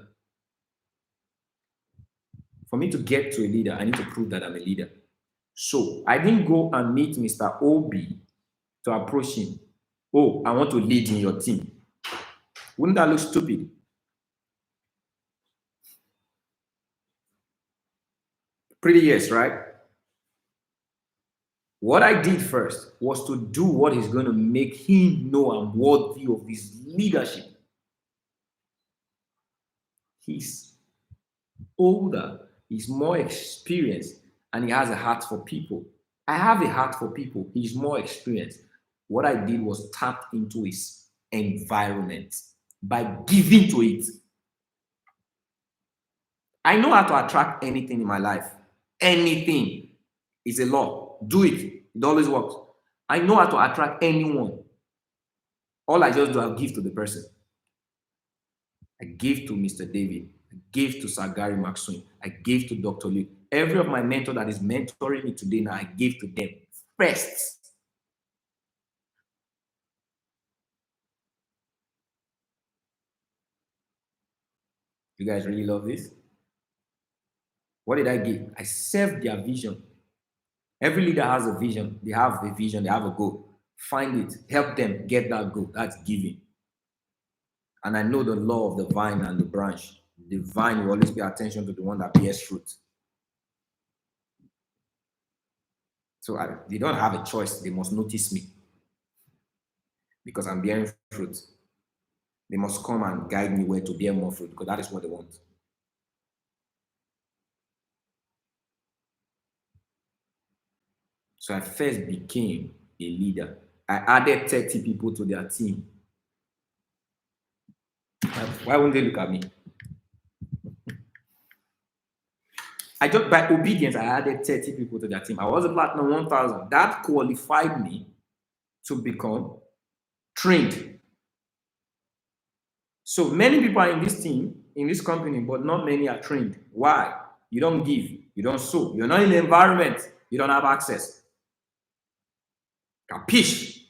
Speaker 1: For me to get to a leader, I need to prove that I'm a leader. So I didn't go and meet Mr. Obi to approach him. Oh, I want to lead in your team. Wouldn't that look stupid? Pretty yes, right? What I did first was to do what is going to make him know I'm worthy of his leadership. He's older, he's more experienced, and he has a heart for people. I have a heart for people. He's more experienced. What I did was tap into his environment by giving to it. I know how to attract anything in my life. Anything is a law. Do it. It always works. I know how to attract anyone. All I just do, I'll give to the person. I gave to Mr. David. I gave to Sir Gary Maxwell. I gave to Dr. Lee. Every of my mentor that is mentoring me today now, I gave to them first. You guys really love this? What did I give? I served their vision. Every leader has a vision. They have a vision. They have a goal. Find it. Help them get that goal. That's giving. And I know the law of the vine and the branch. The vine will always pay attention to the one that bears fruit. So they don't have a choice. They must notice me because I'm bearing fruit. They must come and guide me where to bear more fruit because that is what they want. So I first became a leader. I added 30 people to their team. Why won't they look at me? I just by obedience, I added 30 people to their team. I was a platinum 1000. That qualified me to become trained. So many people are in this team, in this company, but not many are trained. Why? You don't give, you don't sow, you're not in the environment, you don't have access. Capiche?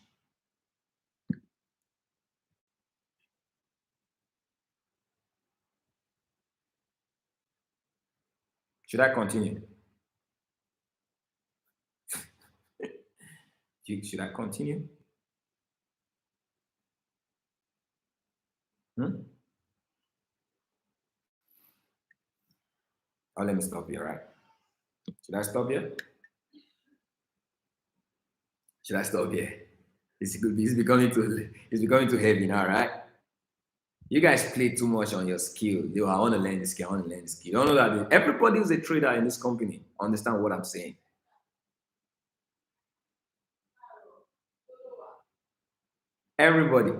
Speaker 1: Should I continue? Should I continue? Hmm? Oh, let me stop here, right? Should I stop here? Should I stop here? It's becoming too heavy now, right? You guys play too much on your skill. Yo, I want to learn the skill. I want to learn the skill. You don't know that everybody who's a trader in this company understand what I'm saying. Everybody.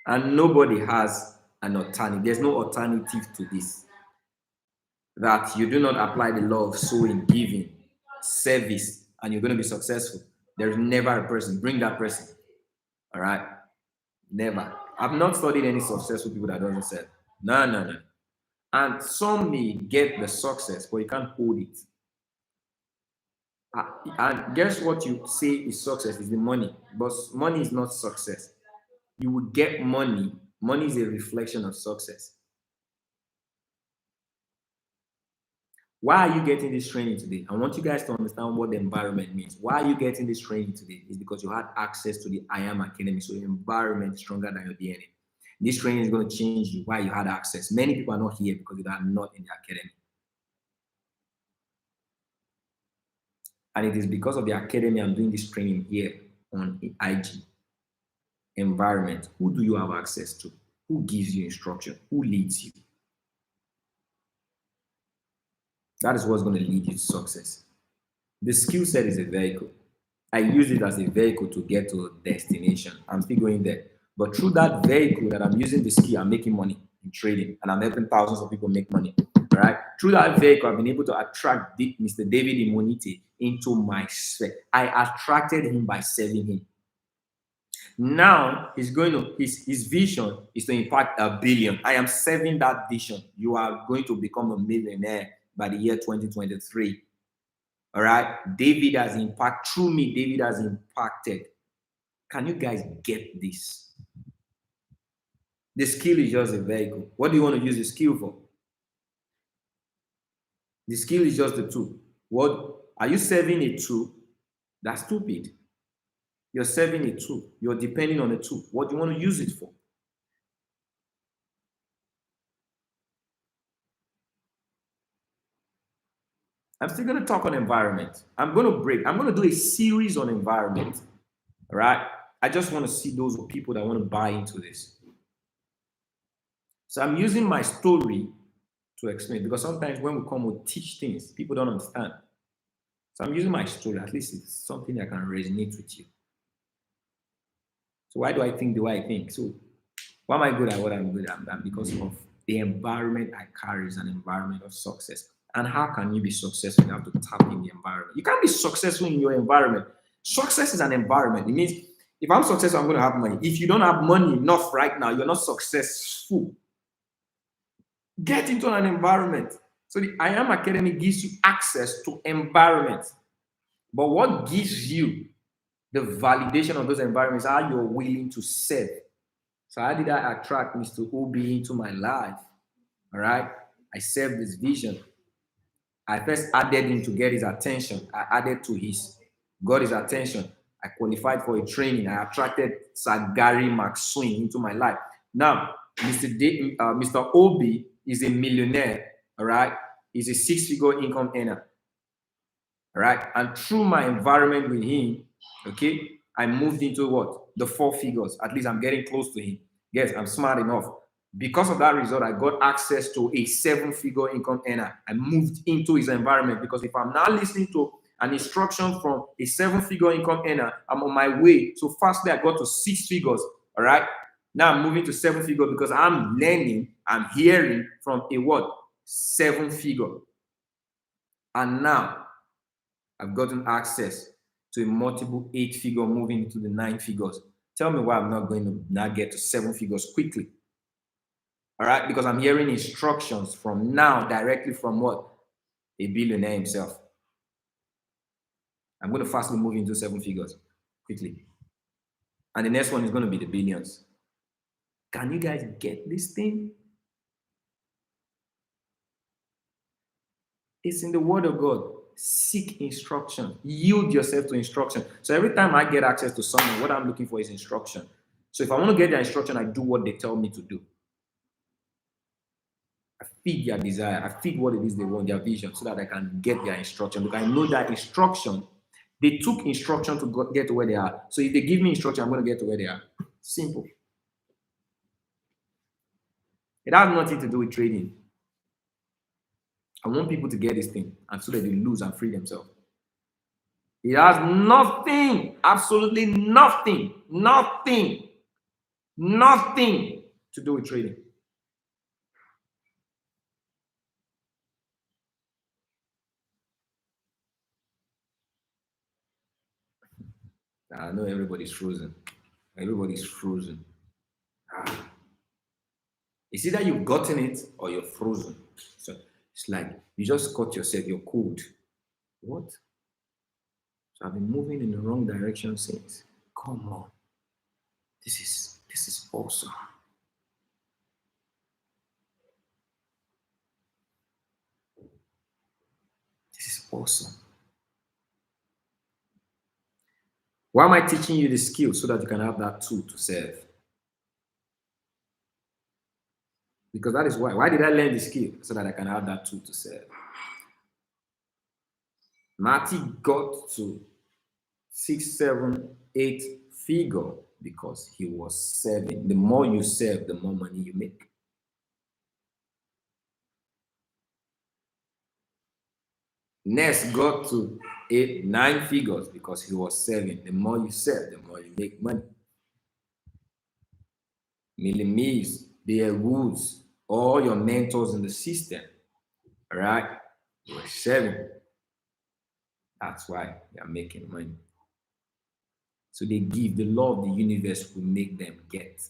Speaker 1: And nobody has an alternative. There's no alternative to this. That you do not apply the law of sowing, giving, service, and you're going to be successful. There's never a person. Bring that person. All right? Never. I've not studied any successful people that doesn't serve. No, no, no. And some may get the success, but you can't hold it. And guess what you say is success is the money, but money is not success. You will get money. Money is a reflection of success. Why are you getting this training today? I want you guys to understand what the environment means. Why are you getting this training today? Is because you had access to the I Am Academy. So your environment is stronger than your DNA. This training is going to change you. Why you had access. Many people are not here because they are not in the academy. And it is because of the academy I'm doing this training here on IG. Environment. Who do you have access to? Who gives you instruction? Who leads you? That is what's going to lead you to success. The skill set is a vehicle. I use it as a vehicle to get to a destination. I'm still going there. But through that vehicle that I'm using the skill, I'm making money in trading and I'm helping thousands of people make money. All right. Through that vehicle, I've been able to attract Mr. David Imonite into my sphere. I attracted him by serving him. Now his vision is to impact 1 billion. I am serving that vision. You are going to become a millionaire by the year 2023. All right. David has impacted through me. David has impacted. Can you guys get this? The skill is just a vehicle. What do you want to use the skill for? The skill is just a tool. What are you serving a tool? That's stupid. You're serving a tool. You're depending on a tool. What do you want to use it for? I'm still going to talk on environment. I'm going to do a series on environment. All right. I just want to see those people that want to buy into this. So I'm using my story to explain because sometimes when we come, we teach things, people don't understand. So I'm using my story. At least it's something that can resonate with you. So why do I think the way I think? So why am I good at what I'm good at? Because of the environment I carry is an environment of success. And how can you be successful? You have to tap in the environment. You can't be successful in your environment. Success is an environment. It means if I'm successful, I'm going to have money. If you don't have money enough right now, you're not successful. Get into an environment. So the I Am Academy gives you access to environment. But what gives you the validation of those environments are you're willing to serve. So how did I attract Mr. Obi into my life? All right. I served this vision. I first added him to get his attention. I added to got his attention. I qualified for a training. I attracted Sir Gary McSween into my life. Now, Mr. Obi is a millionaire. All right. He's a 6-figure income earner. All right. And through my environment with him, okay, I moved into what? The 4 figures. At least I'm getting close to him. Yes, I'm smart enough. Because of that result, I got access to a 7-figure income earner. I moved into his environment because if I'm now listening to an instruction from a 7-figure income earner, I'm on my way. So fastly, I got to 6 figures. All right. Now I'm moving to 7 figure because I'm learning, I'm hearing from a what? 7 figure. And now I've gotten access to a multiple 8-figure moving into the 9 figures. Tell me why I'm not going to now get to 7 figures quickly. All right, because I'm hearing instructions from now directly from what? A billionaire himself. I'm going to fastly move into 7 figures quickly. And the next one is going to be the billions. Can you guys get this thing? It's in the word of God. Seek instruction. Yield yourself to instruction. So every time I get access to someone, what I'm looking for is instruction. So if I want to get their instruction, I do what they tell me to do. I feed their desire. I feed what it is they want, their vision, so that I can get their instruction. Because I know that instruction, they took instruction to get to where they are. So if they give me instruction, I'm going to get to where they are. Simple. It has nothing to do with trading. I want people to get this thing, and so that they lose and free themselves. It has nothing, absolutely nothing to do with trading. I know everybody's frozen. Everybody's frozen. It's either you've gotten it or you're frozen. So it's like you just caught yourself, you're cold. What? So I've been moving in the wrong direction since. Come on. This is awesome. This is awesome. Why am I teaching you the skill? So that you can have that tool to serve. Because that is why. Why did I learn the skill? So that I can have that tool to serve. Marty got to 6, 7, 8 figure because he was serving. The more you serve, the more money you make. Ness got to 8, 9 figures because he was serving. The more you serve, the more you make money. Millie Mees, Bear Woods, all your mentors in the system, all right? You were serving. That's why they are making money. So they give the law of the universe will make them get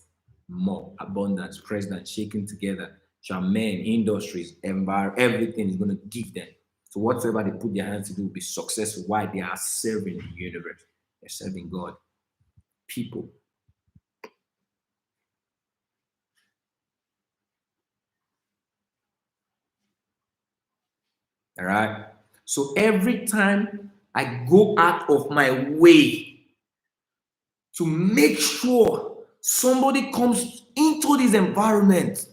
Speaker 1: more abundance, present, shaken together. Charmaine, industries, everything is going to give them. So whatever they put their hands to do will be successful. Why? They are serving the universe. They're serving God. People. All right. So every time I go out of my way to make sure somebody comes into this environment,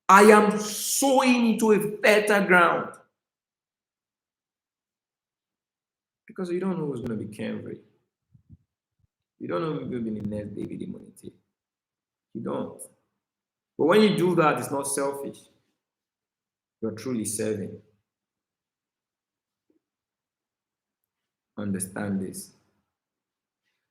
Speaker 1: I am sowing into a fertile ground. Because you don't know who's going to be Kenry. You don't know who's going to be the next David Immunity. You don't. But when you do that, it's not selfish. You're truly serving. Understand this.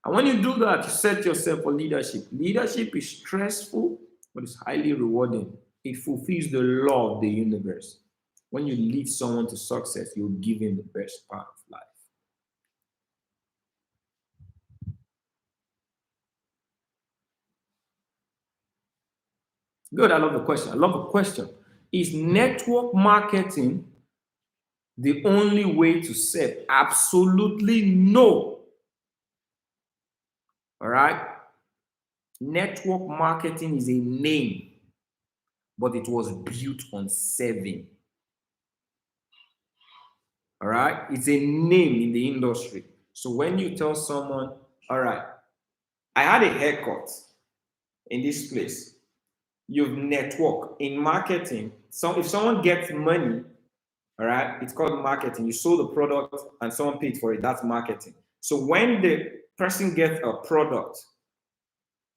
Speaker 1: And when you do that, you set yourself for leadership. Leadership is stressful, but it's highly rewarding. It fulfills the law of the universe. When you lead someone to success, you'll give him the best part of life. Good, I love the question. I love the question. Is network marketing the only way to sell? Absolutely no. All right? Network marketing is a name, but it was built on serving. All right? It's a name in the industry. So when you tell someone, all right, I had a haircut in this place, you've network in marketing. So if someone gets money, all right, it's called marketing. You sold the product and someone paid for it. That's marketing. So when the person gets a product,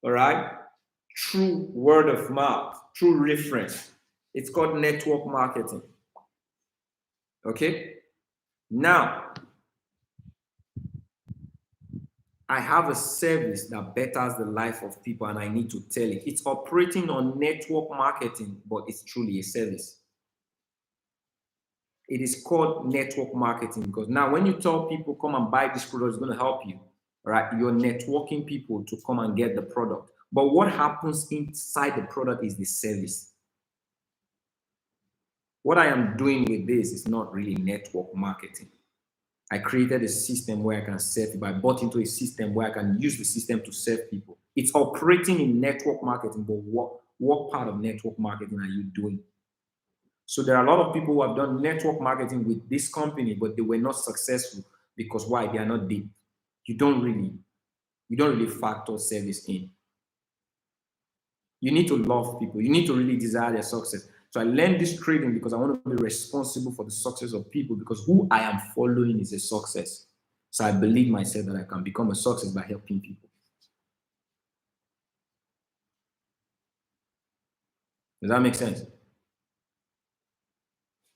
Speaker 1: all right, through word of mouth, through reference, it's called network marketing. Okay? Now, I have a service that betters the life of people and I need to tell it. It's operating on network marketing, but it's truly a service. It is called network marketing, because now when you tell people come and buy this product, it's going to help you, right? You're networking people to come and get the product. But what happens inside the product is the service. What I am doing with this is not really network marketing. I created a system where I can serve people. I bought into a system where I can use the system to serve people. It's operating in network marketing, but what part of network marketing are you doing? So there are a lot of people who have done network marketing with this company, but they were not successful because why? They are not deep. You don't really factor service in. You need to love people. You need to really desire their success. So I learned this trading because I want to be responsible for the success of people, because who I am following is a success. So I believe myself that I can become a success by helping people. Does that make sense?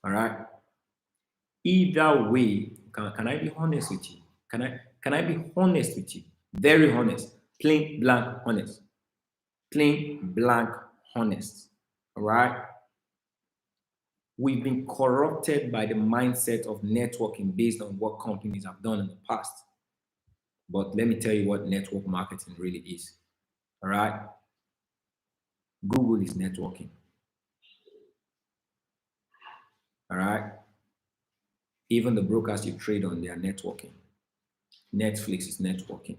Speaker 1: All right. Either way, can I be honest with you? Can I be honest with you? Very honest. Plain blank honest. Plain blank honest. All right. We've been corrupted by the mindset of networking based on what companies have done in the past. But let me tell you what network marketing really is. All right. Google is networking. All right. Even the brokers you trade on, they are networking. Netflix is networking.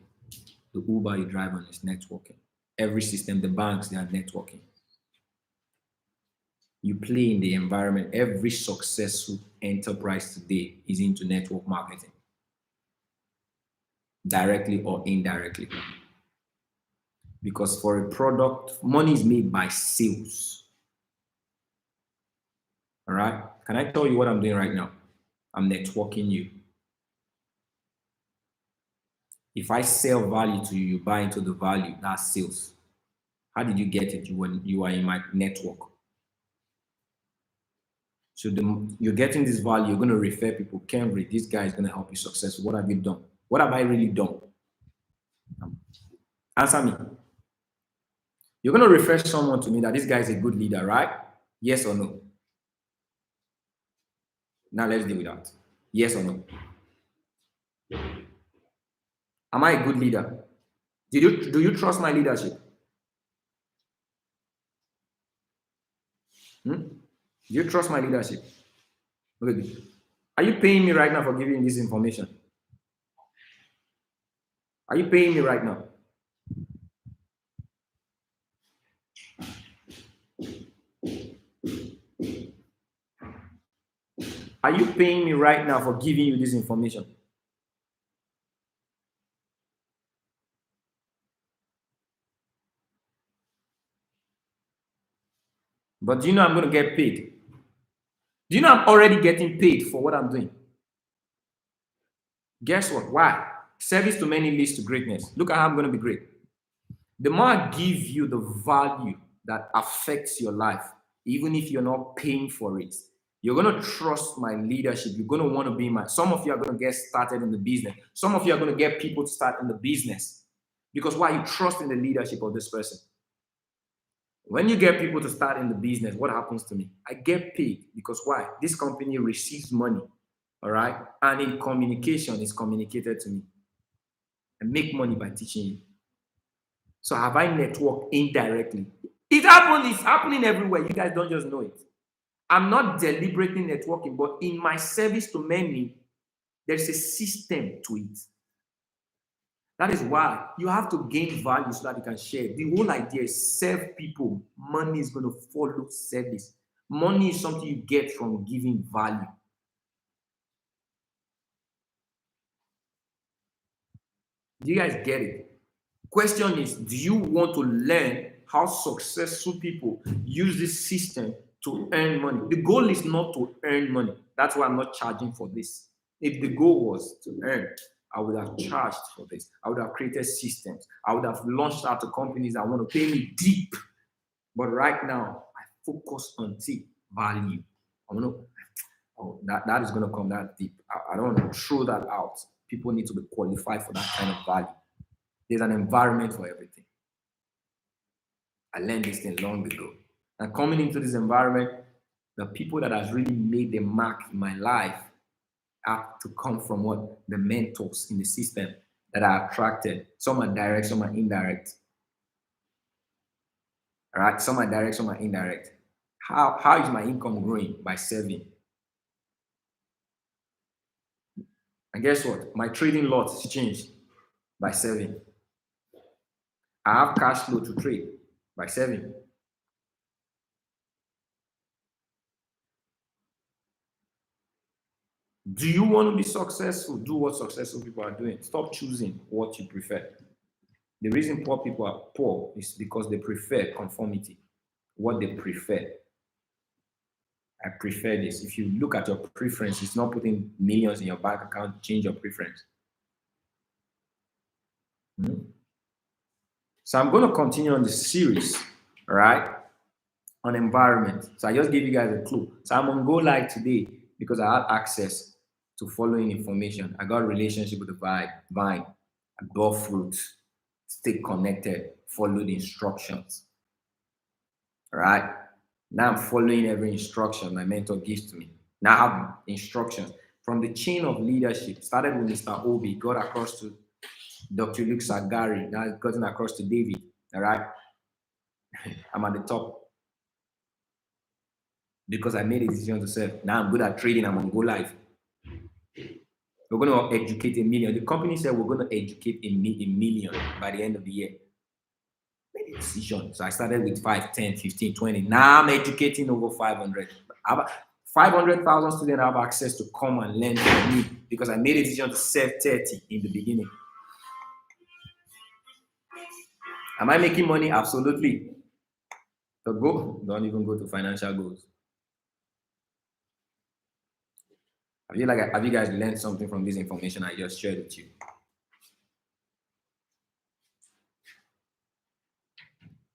Speaker 1: The Uber you drive on is networking. Every system, the banks, they are networking. You play in the environment. Every successful enterprise today is into network marketing, directly or indirectly. Because for a product, money is made by sales. All right. Can I tell you what I'm doing right now? I'm networking you. If I sell value to you, you buy into the value, that's sales. How did you get it? You are in my network. So you're getting this value, you're going to refer people. Cambridge, this guy is going to help you successful. What have you done? What have I really done? Answer me. You're going to refer someone to me that this guy is a good leader, right? Yes or no? Now let's deal with that. Yes or no? Am I a good leader? Do you trust my leadership? Do you trust my leadership? Okay. Are you paying me right now for giving this information? Are you paying me right now? Are you paying me right now for giving you this information? But do you know I'm going to get paid? Do you know I'm already getting paid for what I'm doing? Guess what? Why? Service to many leads to greatness. Look at how I'm going to be great. The more I give you the value that affects your life, even if you're not paying for it, you're going to trust my leadership. You're going to want to be my. Some of you are going to get started in the business. Some of you are going to get people to start in the business. Because why? You trust in the leadership of this person. When you get people to start in the business, what happens to me? I get paid because why? This company receives money, all right? And in communication, it's communicated to me. I make money by teaching you. So have I networked indirectly? It happens, it's happening everywhere. You guys don't just know it. I'm not deliberately networking, but in my service to many, there's a system to it. That is why you have to gain value so that you can share. The whole idea is serve people. Money is going to follow service. Money is something you get from giving value. Do you guys get it? Question is, do you want to learn how successful people use this system to earn money? The goal is not to earn money. That's why I'm not charging for this. If the goal was to earn, I would have charged for this. I would have created systems. I would have launched out to companies that want to pay me deep. But right now, I focus on deep value. I want to, that is going to come that deep. I don't want to throw that out. People need to be qualified for that kind of value. There's an environment for everything. I learned this thing long ago. And coming into this environment, The people that has really made the mark in my life have to come from what? The mentors in the system that are attracted. Some are direct, some are indirect. All right, some are direct, some are indirect. How is my income growing? By serving. And guess what? My trading lot has changed by serving. I have cash flow to trade by serving. Do you want to be successful? Do what successful people are doing. Stop choosing what you prefer. The reason poor people are poor is because they prefer conformity. What they prefer. I prefer this. If you look at your preference, it's not putting millions in your bank account, change your preference. So I'm going to continue on the series, all right, on environment. So I just gave you guys a clue. So I'm on Go Live today because I have access to following information. I got a relationship with the vine. I bore fruit, stay connected, follow the instructions. All right. Now I'm following every instruction my mentor gives to me. Now I have instructions from the chain of leadership. Started with Mr. Obi, got across to Dr. Luke Sagari, now it's gotten across to David. All right. I'm at the top because I made a decision to serve. Now I'm good at trading. I'm on Go Live. We're going to educate a million. The company said we're going to educate a million by the end of the year. Made a decision. So I started with 5, 10, 15, 20. Now I'm educating over 500. 500,000 students have access to come and learn from me because I made a decision to serve 30 in the beginning. Am I making money? Absolutely. So don't even go to financial goals. Have you guys learned something from this information I just shared with you?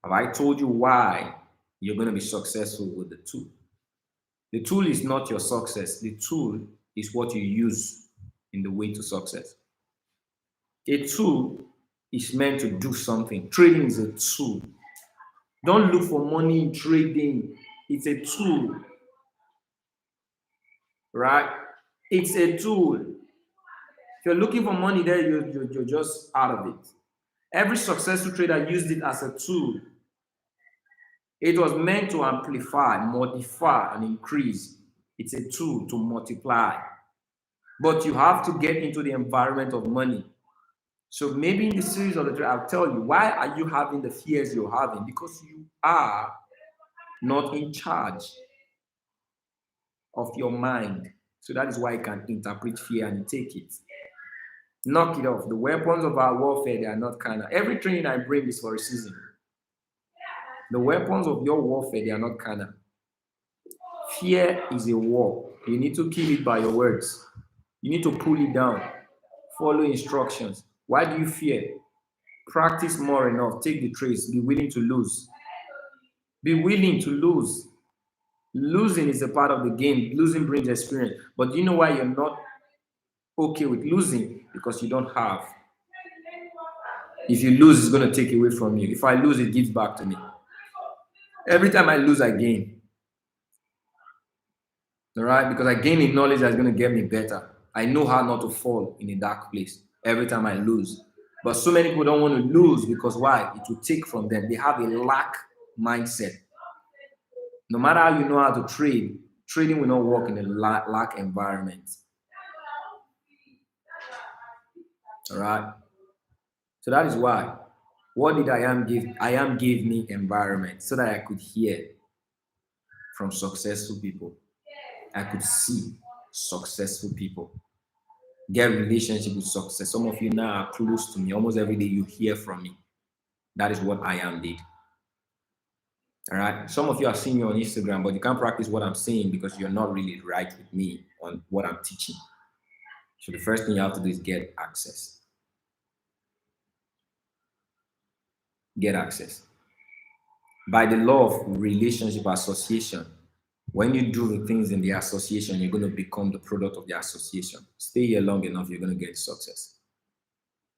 Speaker 1: Have I told you why you're going to be successful with the tool? The tool is not your success. The tool is what you use in the way to success. A tool is meant to do something. Trading is a tool. Don't look for money in trading. It's a tool. Right? It's a tool. If you're looking for money there, you're just out of it. Every successful trader used it as a tool. It was meant to amplify, modify, and increase. It's a tool to multiply. But you have to get into the environment of money. So maybe in the series of the trade, I'll tell you, why are you having the fears you're having? Because you are not in charge of your mind. So that is why you can interpret fear and take it. Knock it off. The weapons of our warfare, they are not carnal. Every training I bring is for a season. The weapons of your warfare, they are not carnal. Fear is a war. You need to kill it by your words. You need to pull it down. Follow instructions. Why do you fear? Practice more enough. Take the trades. Be willing to lose. Be willing to lose. Losing is a part of the game. Losing brings experience. But do you know why you're not okay with losing? Because you don't have. If you lose, it's going to take away from you. If I lose, it gives back to me. Every time I lose, I gain. All right? Because I gain in knowledge that's going to get me better. I know how not to fall in a dark place every time I lose. But so many people don't want to lose because why? It will take from them. They have a lack mindset. No matter how you know how to trade, trading will not work in a lack environment. All right? So that is why. What did I am give? I am gave me environment so that I could hear from successful people. I could see successful people. Get relationship with success. Some of you now are close to me. Almost every day you hear from me. That is what I am did. All right. Some of you are seeing me on Instagram, but you can't practice what I'm saying because you're not really right with me on what I'm teaching. So the first thing you have to do is get access. Get access. By the law of relationship association, when you do the things in the association, you're going to become the product of the association. Stay here long enough, you're going to get success.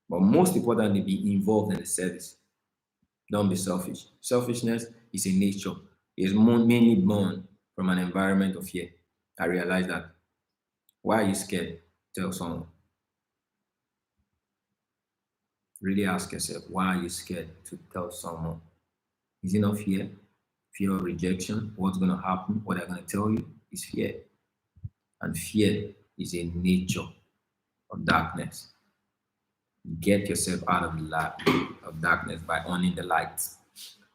Speaker 1: But most importantly, be involved in the service. Don't be selfish. Selfishness is a nature. It's mainly born from an environment of fear. I realized that. Why are you scared? Tell someone. Really ask yourself, why are you scared to tell someone? Is it not fear? Fear of rejection? What's going to happen? What they're going to tell you is fear. And fear is a nature of darkness. Get yourself out of the light of darkness by owning the light.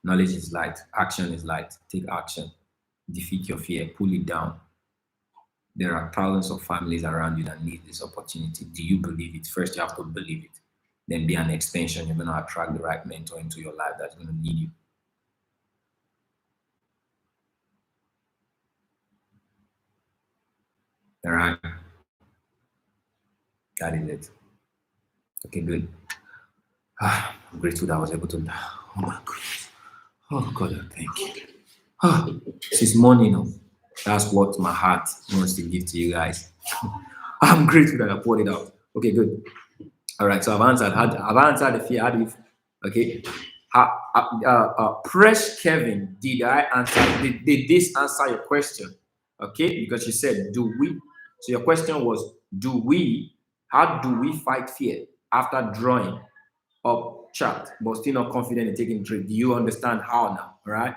Speaker 1: Knowledge is light. Action is light. Take action. Defeat your fear. Pull it down. There are thousands of families around you that need this opportunity. Do you believe it? First, you have to believe it. Then be an extension. You're going to attract the right mentor into your life that's going to lead you. All right. That is it. Okay, good. I'm grateful that I was able to. Oh my goodness. Oh God, I thank you. This morning, that's what my heart wants to give to you guys. I'm grateful that I poured it out. Okay, good. All right, so I've answered the fear. How do you? Okay. Press Kevin, did I answer? Did this answer your question? Okay, because you said, do we? So your question was, do we? How do we fight fear after drawing up chart, but still not confident in taking trade? Do you understand how now? All right.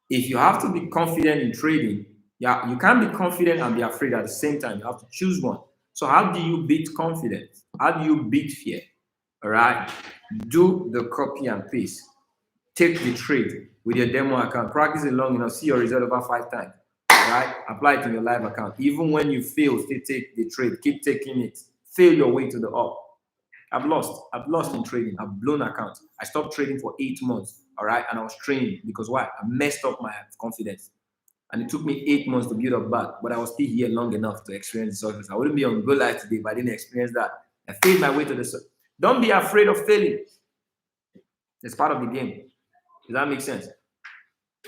Speaker 1: If you have to be confident in trading, yeah, you can't be confident and be afraid at the same time. You have to choose one. So how do you beat confidence? How do you beat fear? All right. Do the copy and paste. Take the trade with your demo account. Practice it long enough. See your result over 5 times. All right. Apply it to your live account. Even when you fail, still take the trade. Keep taking it. Fail your way to the up. I've lost in trading. I've blown accounts. I stopped trading for 8 months. All right. And I was training because why? I messed up my confidence. And it took me 8 months to build up back. But I was still here long enough to experience the success. I wouldn't be on good life today if I didn't experience that. I failed my way to the success. Don't be afraid of failing. It's part of the game. Does that make sense?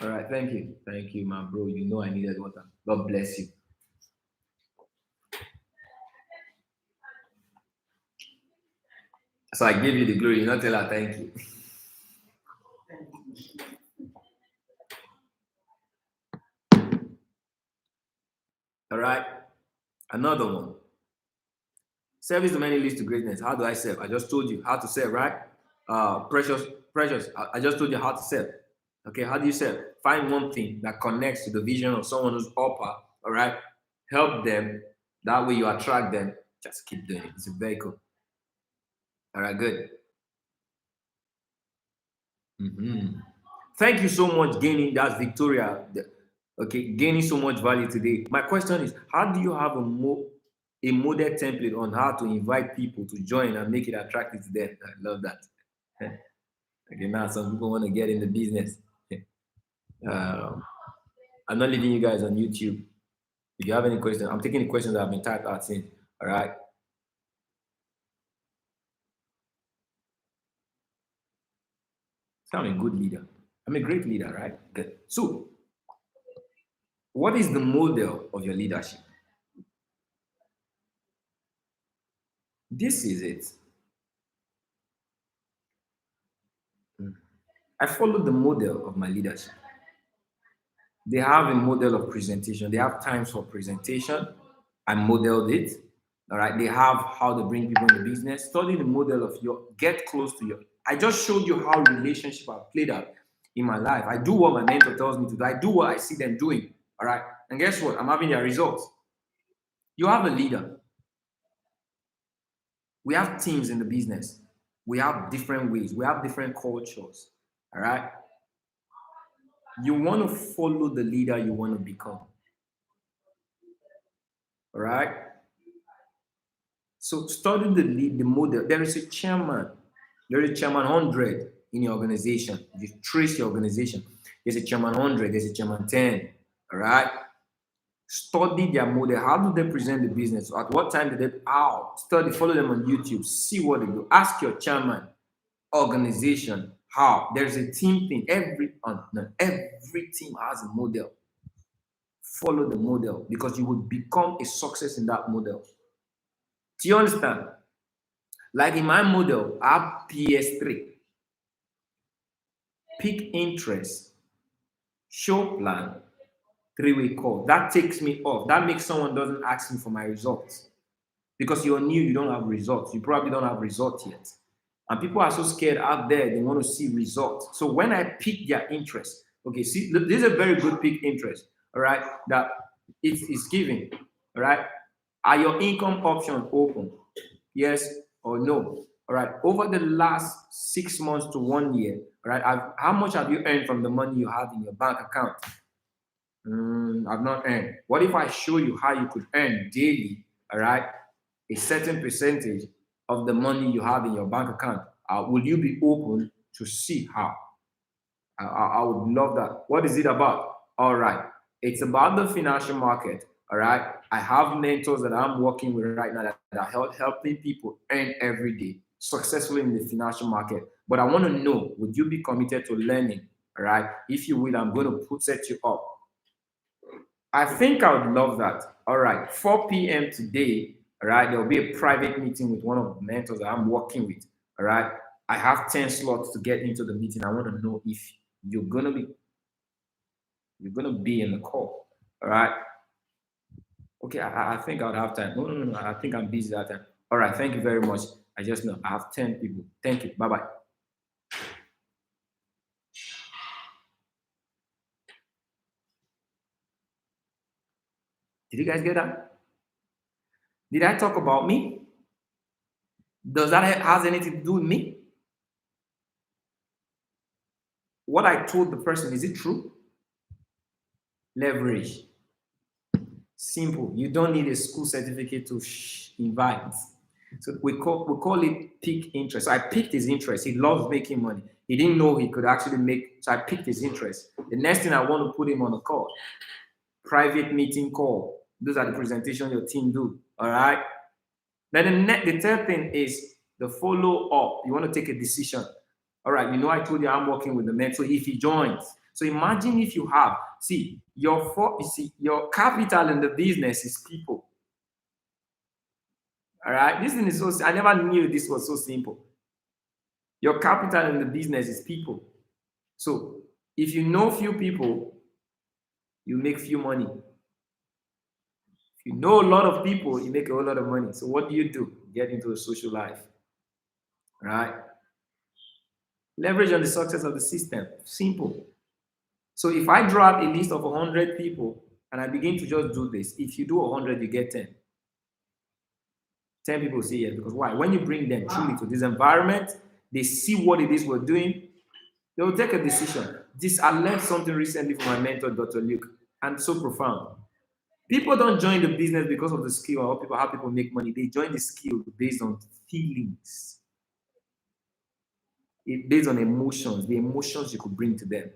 Speaker 1: All right. Thank you. Thank you, my bro. You know I needed water. God bless you. So I gave you the glory. You not tell her thank you. All right. Another one. Service to many leads to greatness. How do I serve? I just told you how to serve, right? Precious. I just told you how to serve. Okay, how do you serve? Find one thing that connects to the vision of someone who's upper. All right, help them. That way you attract them. Just keep doing it. It's a vehicle. All right, good. Thank you so much, gaining. That's Victoria. Okay, gaining so much value today. My question is, how do you have a model template on how to invite people to join and make it attractive to them? I love that. Okay, now some people want to get in the business. I'm not leaving you guys on YouTube. If you have any questions, I'm taking the questions that have been typed out since. All right. So I'm a good leader. I'm a great leader, right? Good. So, what is the model of your leadership? This is it. I follow the model of my leadership. They have a model of presentation. They have times for presentation. I modeled it. All right. They have how to bring people in the business. Study the model of your get close to your. I just showed you how relationship have played out in my life. I do what my mentor tells me to do. I do what I see them doing. All right. And guess what? I'm having their results. You have a leader. We have teams in the business. We have different ways. We have different cultures. All right. You want to follow the leader you want to become. All right. So study the model. There is a chairman. There is a chairman 100 in your organization. If you trace your organization, there's a chairman 100, there's a chairman 10. All right. Study their model. How do they present the business? At what time do they study, follow them on YouTube, see what they do. Ask your chairman, organization, how. There's a team thing. Every team has a model. Follow the model because you will become a success in that model. Do you understand? Like in my model, I have PS3. Pick interest, show plan, three-way call. That takes me off. That makes someone doesn't ask me for my results. Because you're new, you don't have results. You probably don't have results yet. And people are so scared out there, they want to see results. So when I pick their interest, okay, see, this is a very good pick interest, all right, that it's giving, all right? Are your income options open? Yes or no? All right, over the last 6 months to 1 year, all right, how much have you earned from the money you have in your bank account? I've not earned. What if I show you how you could earn daily, all right, a certain percentage of the money you have in your bank account? Will you be open to see how? I would love that. What is it about? All right. It's about the financial market. All right. I have mentors that I'm working with right now that are helping people earn every day successfully in the financial market. But I want to know, would you be committed to learning? All right. If you will, I'm going to set you up. I think I would love that. All right, 4 p.m. today, all right, there will be a private meeting with one of the mentors that I'm working with. All right, I have 10 slots to get into the meeting. I want to know if you're gonna be in the call. All right. Okay, I think I would have time. No. I think I'm busy that time. All right, thank you very much. I just know I have 10 people. Thank you. Bye-bye. Did you guys get that? Did I talk about me? Does that has anything to do with me? What I told the person, is it true? Leverage. Simple. You don't need a school certificate to invite. So we call it pick interest. So I picked his interest. He loves making money. He didn't know he could actually make. So I picked his interest. The next thing I want to put him on a call, private meeting call. Those are the presentations your team do. All right. Then the third thing is the follow up. You want to take a decision. All right. I told you I'm working with the mentor. If he joins, so imagine if you have, your capital in the business is people. All right, this thing is so. I never knew this was so simple. Your capital in the business is people. So if you know few people, you make few money. If you know a lot of people, you make a whole lot of money. So what do? Get into a social life. All right. Leverage on the success of the system. Simple. So if I draw up a list of 100 people and I begin to just do this, if you do 100, you get 10. 10 people say yes. Because why? When you bring them truly to this environment, they see what it is we're doing, they will take a decision. I learned something recently from my mentor, Dr. Luke, and so profound. People don't join the business because of the skill or how people make money. They join the skill based on feelings, based on emotions, the emotions you could bring to them.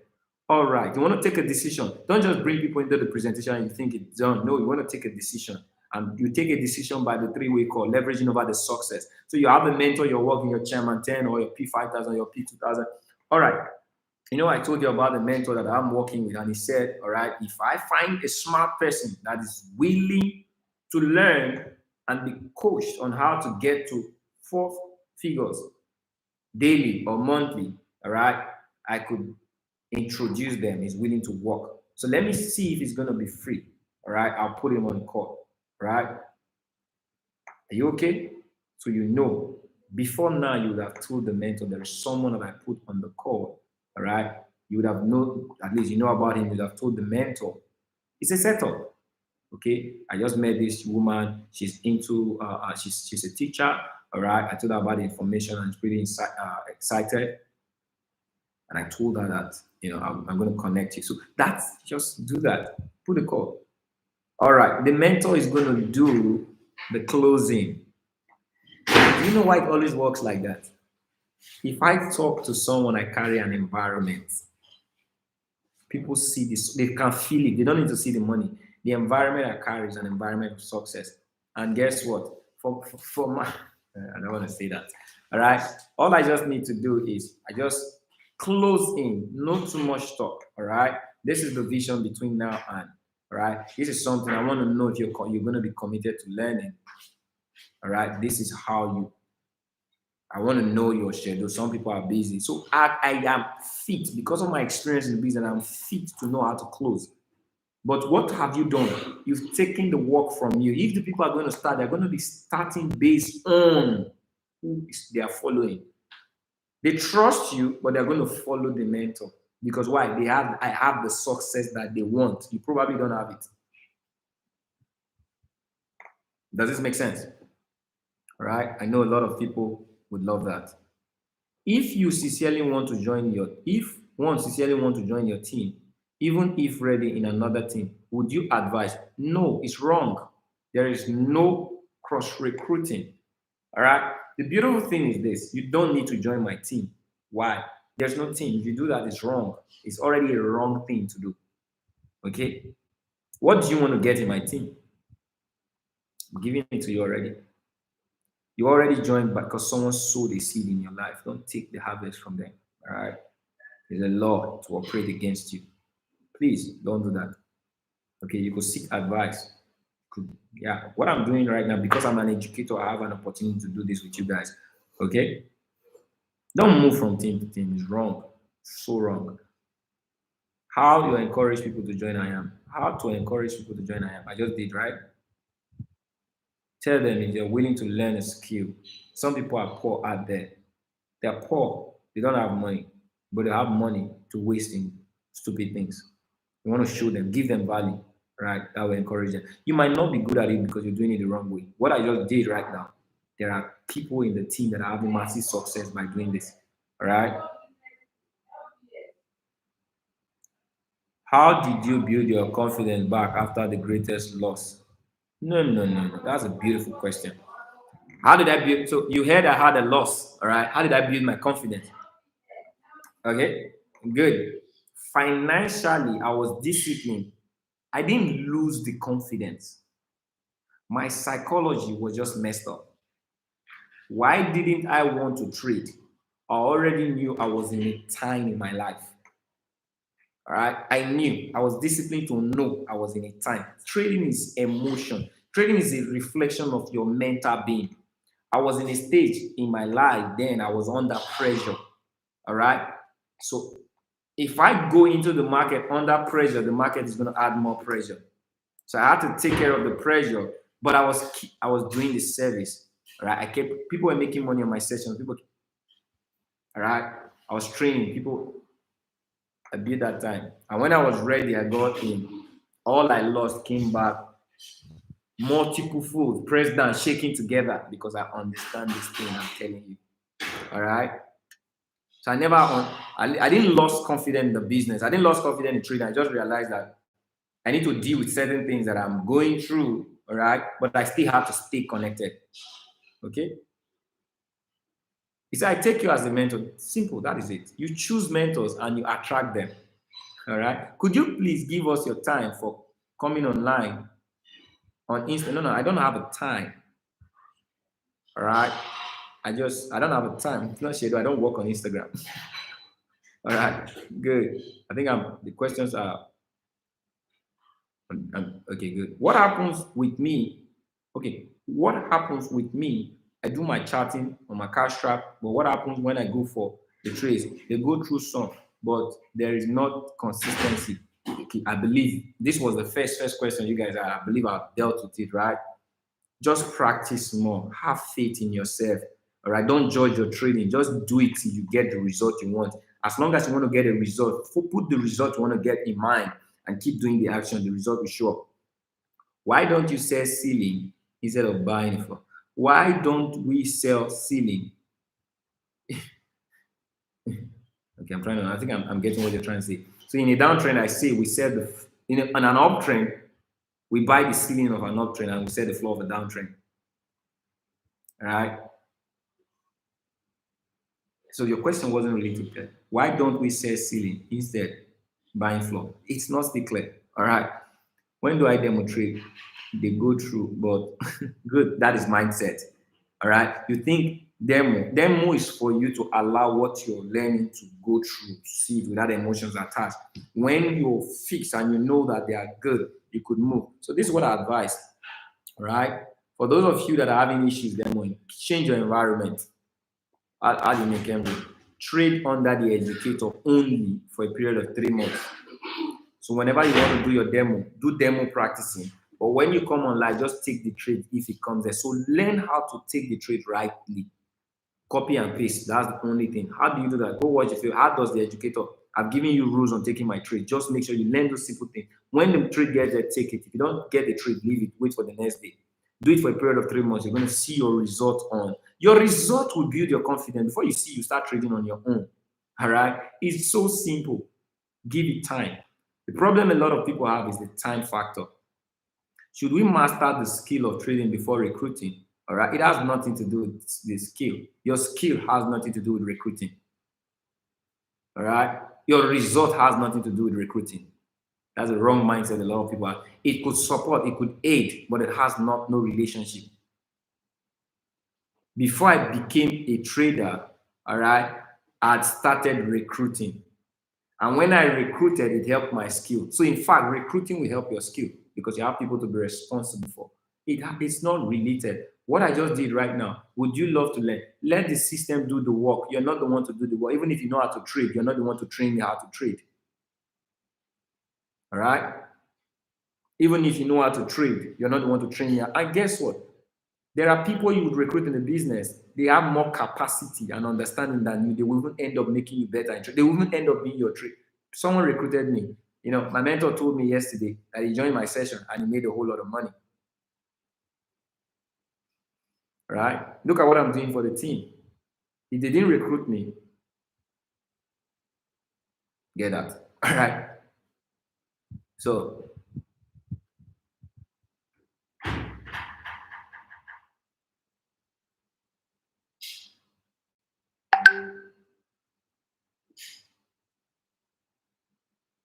Speaker 1: All right, you want to take a decision. Don't just bring people into the presentation and you think it's done. No, you want to take a decision. And you take a decision by the three-way call, leveraging over the success. So you have a mentor, you're working your chairman 10 or your P5000, your P2000. All right. I told you about the mentor that I'm working with, and he said, all right, if I find a smart person that is willing to learn and be coached on how to get to 4 figures daily or monthly, all right, I could introduce them. He's willing to work. So let me see if it's going to be free. All right, I'll put him on the call. Right? Are you okay? So before now you would have told the mentor there is someone that I put on the call. All right, you would have known, at least you know about him. You would have told the mentor. It's a setup. Okay, I just met this woman. She's into she's a teacher. All right, I told her about the information and she's pretty excited. And I told her that I'm going to connect you. So that's just do that. Put the call. All right, the mentor is going to do the closing. Do you know why it always works like that? If I talk to someone, I carry an environment. People see this, they can feel it. They don't need to see the money. The environment I carry is an environment of success. And guess what? For my, I don't want to say that. All right, all I just need to do is I just close in, not too much talk. All right, this is the vision between now and. All right, this is something I want to know if you're going to be committed to learning. All right, this is how I want to know your schedule. Some people are busy, so I am fit because of my experience in business. I'm fit to know how to close. But what have you done? You've taken the work from you. If the people are going to start, they're going to be starting based on who they are following. They trust you, but they're going to follow the mentor. Because why? I have the success that they want. You probably don't have it. Does this make sense? All right. I know a lot of people would love that. If you sincerely want to join your, if one sincerely want to join your team, even if ready in another team, would you advise? No, it's wrong. There is no cross recruiting. All right. The beautiful thing is this: you don't need to join my team. Why? There's no team. If you do that, it's wrong. It's already a wrong thing to do. Okay. What do you want to get in my team? I'm giving it to you already. You already joined because someone sowed a seed in your life. Don't take the harvest from them. All right. There's a law to operate against you. Please don't do that. Okay, you could seek advice. Yeah, what I'm doing right now, because I'm an educator, I have an opportunity to do this with you guys. Okay? Don't move from team to team. It's wrong. So wrong. How you encourage people to join I am. How to encourage people to join I am. I just did, right? Tell them if they're willing to learn a skill. Some people are poor out there. They're poor. They don't have money, but they have money to waste in stupid things. You want to show them, give them value, right? That will encourage them. You might not be good at it because you're doing it the wrong way. What I just did right now, there are people in the team that are having massive success by doing this. All right. How did you build your confidence back after the greatest loss? No, no, no, no. That's a beautiful question. How did I build? So you heard I had a loss. All right. How did I build my confidence? Okay. Good. Financially, I was disciplined. I didn't lose the confidence. My psychology was just messed up. Why didn't I want to trade? I already knew I was in a time in my life. All right. I knew I was disciplined to know I was in a time. Trading is emotion, trading is a reflection of your mental being. I was in a stage in my life then, I was under pressure. All right. So if I go into the market under pressure, the market is going to add more pressure. So I had to take care of the pressure, but I was doing the service. All right. I kept people were making money on my sessions. People, all right. I was training people. I built that time. And when I was ready, I got in. All I lost came back multiple fold, pressed down, shaking together because I understand this thing I'm telling you. All right. So I didn't lose confidence in the business. I didn't lose confidence in trading. I just realized that I need to deal with certain things that I'm going through. All right. But I still have to stay connected. Okay. He said, I take you as a mentor. Simple. That is it. You choose mentors and you attract them. All right. Could you please give us your time for coming online on Insta? No, I don't have a time. All right. I don't have a time. It's not scheduled. I don't work on Instagram. All right. Good. I think the questions are okay, good. What happens with me? Okay. What happens with me? I do my charting on my cash trap, but what happens when I go for the trades? They go through some, but there is not consistency. Okay, I believe this was the first question you guys had. I believe I've dealt with it, right? Just practice more. Have faith in yourself. All right. Don't judge your trading. Just do it till you get the result you want. As long as you want to get a result, put the result you want to get in mind and keep doing the action. The result will show up. Why don't you sell ceiling instead of buying for? Why don't we sell ceiling? Okay, I think I'm getting what you're trying to say. So in a downtrend, I say we sell in an uptrend, we buy the ceiling of an uptrend and we sell the floor of a downtrend. All right. So your question wasn't really too clear. Why don't we sell ceiling instead buying floor? It's not still clear. All right. When do I demo trade? They go through, but good. That is mindset. All right. You think demo is for you to allow what you're learning to go through, see it without emotions attached. When you're fixed and you know that they are good, you could move. So this is what I advise. All right. For those of you that are having issues demoing, change your environment. How do you make trade under the educator only for a period of 3 months. So whenever you want to do your demo, do demo practicing. But when you come online, just take the trade if it comes there. So learn how to take the trade rightly. Copy and paste. That's the only thing. How do you do that? Go watch the film. How does the educator? I've given you rules on taking my trade. Just make sure you learn those simple things. When the trade gets there, take it. If you don't get the trade, leave it. Wait for the next day. Do it for a period of 3 months. You're going to see your result on. Your result will build your confidence. Before you see, you start trading on your own. All right? It's so simple. Give it time. The problem a lot of people have is the time factor. Should we master the skill of trading before recruiting? All right, it has nothing to do with the skill. Your skill has nothing to do with recruiting. All right, your result has nothing to do with recruiting. That's a wrong mindset a lot of people have. It could support, it could aid, but it has no relationship. Before I became a trader, all right, I had started recruiting. And when I recruited, it helped my skill. So in fact, recruiting will help your skill because you have people to be responsible for. It's not related. What I just did right now, would you love to learn? Let the system do the work. You're not the one to do the work. Even if you know how to trade, you're not the one to train you how to trade. All right? Even if you know how to trade, you're not the one to train you. And guess what? There are people you would recruit in the business. They have more capacity and understanding than you. They will even end up making you better. They will even end up being your trade. Someone recruited me. You know, my mentor told me yesterday that he joined my session and he made a whole lot of money. Right? Look at what I'm doing for the team. If they didn't recruit me, get that. All right. So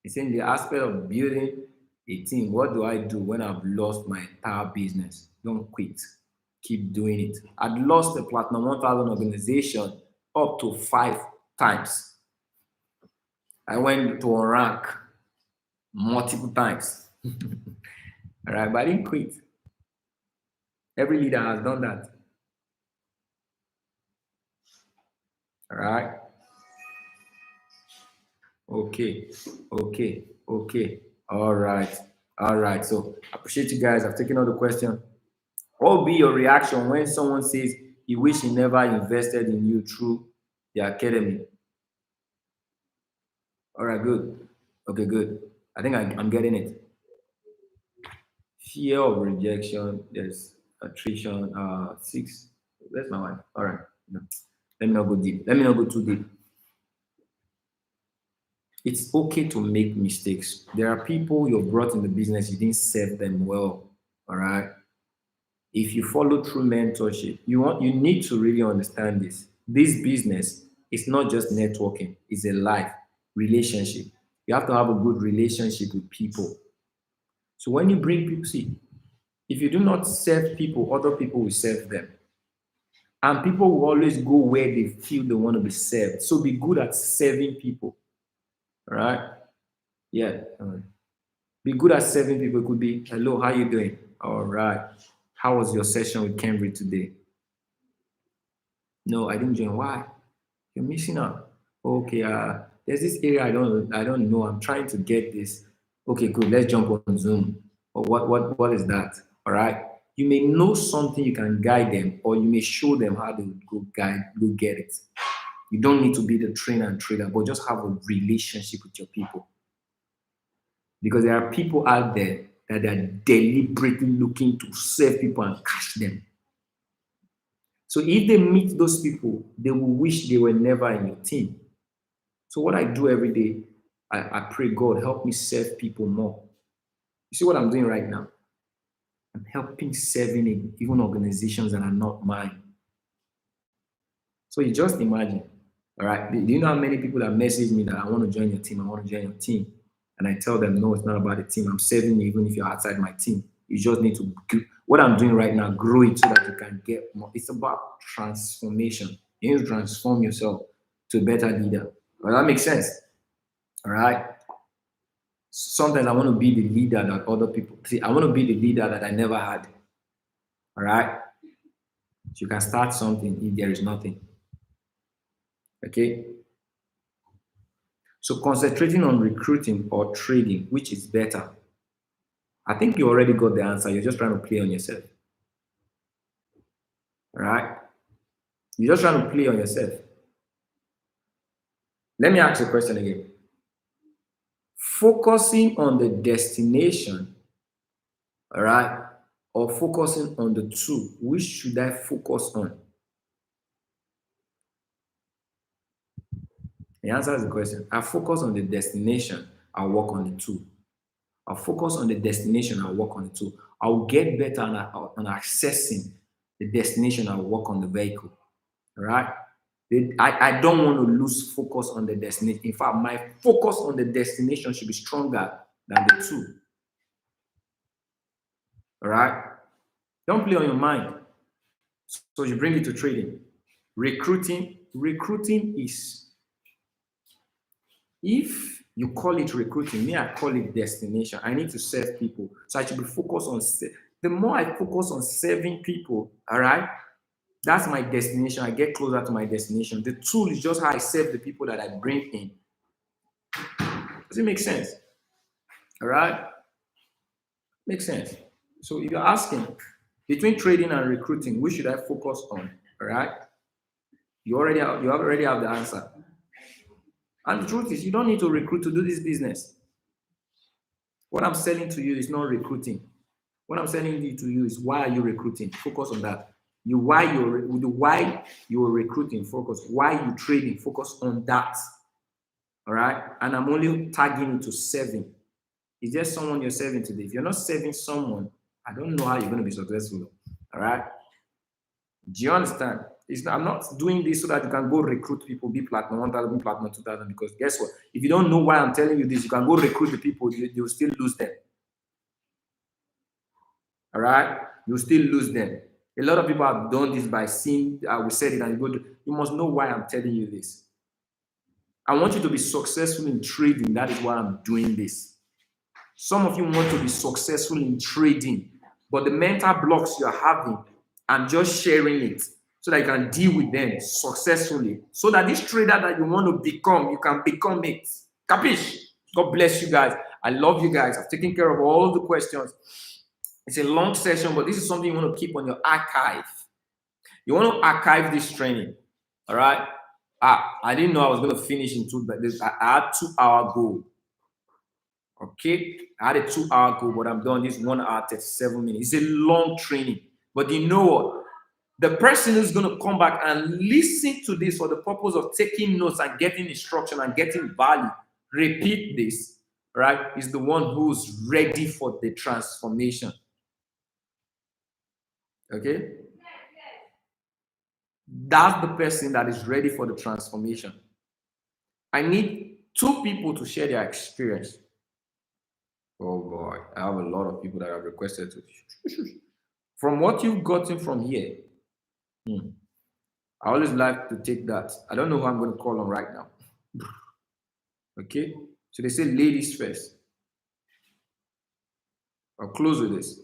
Speaker 1: it's in the aspect of building a team. What do I do when I've lost my entire business? Don't quit. Keep doing it. I'd lost the Platinum 1000 organization up to 5 times. I went to a rank multiple times. All right, but I didn't quit. Every leader has done that. All right. Okay. All right. So I appreciate you guys. I've taken all the questions. What will be your reaction when someone says he wish he never invested in you through the academy? All right, good. Okay, good. I think I'm getting it. Fear of rejection, there's attrition, 6. That's my wife. All right. No. Let me not go deep. Let me not go too deep. It's okay to make mistakes. There are people you've brought in the business, you didn't serve them well. All right. If you follow through mentorship, you need to really understand this. This business is not just networking, it's a life relationship. You have to have a good relationship with people. So when you bring people, see, if you do not serve people, other people will serve them. And people will always go where they feel they want to be served. So be good at serving people. All right? Yeah. All right. Be good at serving people. It could be, hello, how you doing? All right. How was your session with Cambridge today? No, I didn't join. Why? You're missing out. Okay, there's this area I don't know. I'm trying to get this. Okay, good. Let's jump on Zoom. Or what is that? All right. You may know something you can guide them, or you may show them how to go get it. You don't need to be the trainer and trader, but just have a relationship with your people. Because there are people out there that are deliberately looking to serve people and catch them. So if they meet those people, they will wish they were never in your team. So what I do every day, I pray, God, help me serve people more. You see what I'm doing right now? I'm helping serving even organizations that are not mine. So you just imagine, all right? Do you know how many people that message me that I want to join your team? I want to join your team. And I tell them, no, it's not about the team. I'm serving you even if you're outside my team. You just need to, what I'm doing right now, grow it so that you can get more. It's about transformation. You need to transform yourself to a better leader. Well, that makes sense. All right. Sometimes I want to be the leader that other people see. I want to be the leader that I never had. All right. So you can start something if there is nothing. Okay. So concentrating on recruiting or trading, which is better? I think you already got the answer. You're just trying to play on yourself. All right? You're just trying to play on yourself. Let me ask you a question again. Focusing on the destination, all right, or focusing on the tool, which should I focus on? The answer is the question. I focus on the destination, I work on the tool. I'll focus on the destination, I'll work on the tool. I'll get better on accessing the destination, I'll work on the vehicle. All right? I don't want to lose focus on the destination. In fact, my focus on the destination should be stronger than the tool. All right? Don't play on your mind. So you bring it to trading. Recruiting is, if you call it recruiting, me, I call it destination. I need to serve people. So I should be focused on, the more I focus on serving people, all right, that's my destination. I get closer to my destination. The tool is just how I serve the people that I bring in. Does it make sense? All right? Makes sense. So if you're asking between trading and recruiting, which should I focus on? All right? You already have the answer. And the truth is, you don't need to recruit to do this business. What I'm selling to you is not recruiting. What I'm selling to you is, why are you recruiting? Focus on that. Why you're recruiting, focus. Why you trading, focus on that. All right? And I'm only tagging it to serving. Is there someone you're serving today? If you're not serving someone, I don't know how you're going to be successful. All right? Do you understand? I'm not doing this so that you can go recruit people, be platinum 1,000, be platinum 2,000. Because guess what? If you don't know why I'm telling you this, you can go recruit the people, you'll still lose them. All right? You'll still lose them. A lot of people have done this by seeing, we said it, and you must know why I'm telling you this. I want you to be successful in trading. That is why I'm doing this. Some of you want to be successful in trading, but the mental blocks you're having, I'm just sharing it so that you can deal with them successfully. So that this trader that you want to become, you can become it. Capish? God bless you guys. I love you guys. I've taken care of all the questions. It's a long session, but this is something you want to keep on your archive. You want to archive this training. All right? I didn't know I was going to finish in 2, but I had 2-hour goal. Okay, I had a 2-hour goal, but I'm done this 1 hour 37 minutes. It's a long training, but you know what? The person who's going to come back and listen to this for the purpose of taking notes and getting instruction and getting value, repeat this, right? Is the one who's ready for the transformation. Okay, that's the person that is ready for the transformation. I need 2 people to share their experience. Oh boy, I have a lot of people that have requested to. From what you've gotten from here, I always like to take that. I don't know who I'm going to call on right now. Okay, so they say ladies first. I'll close with this.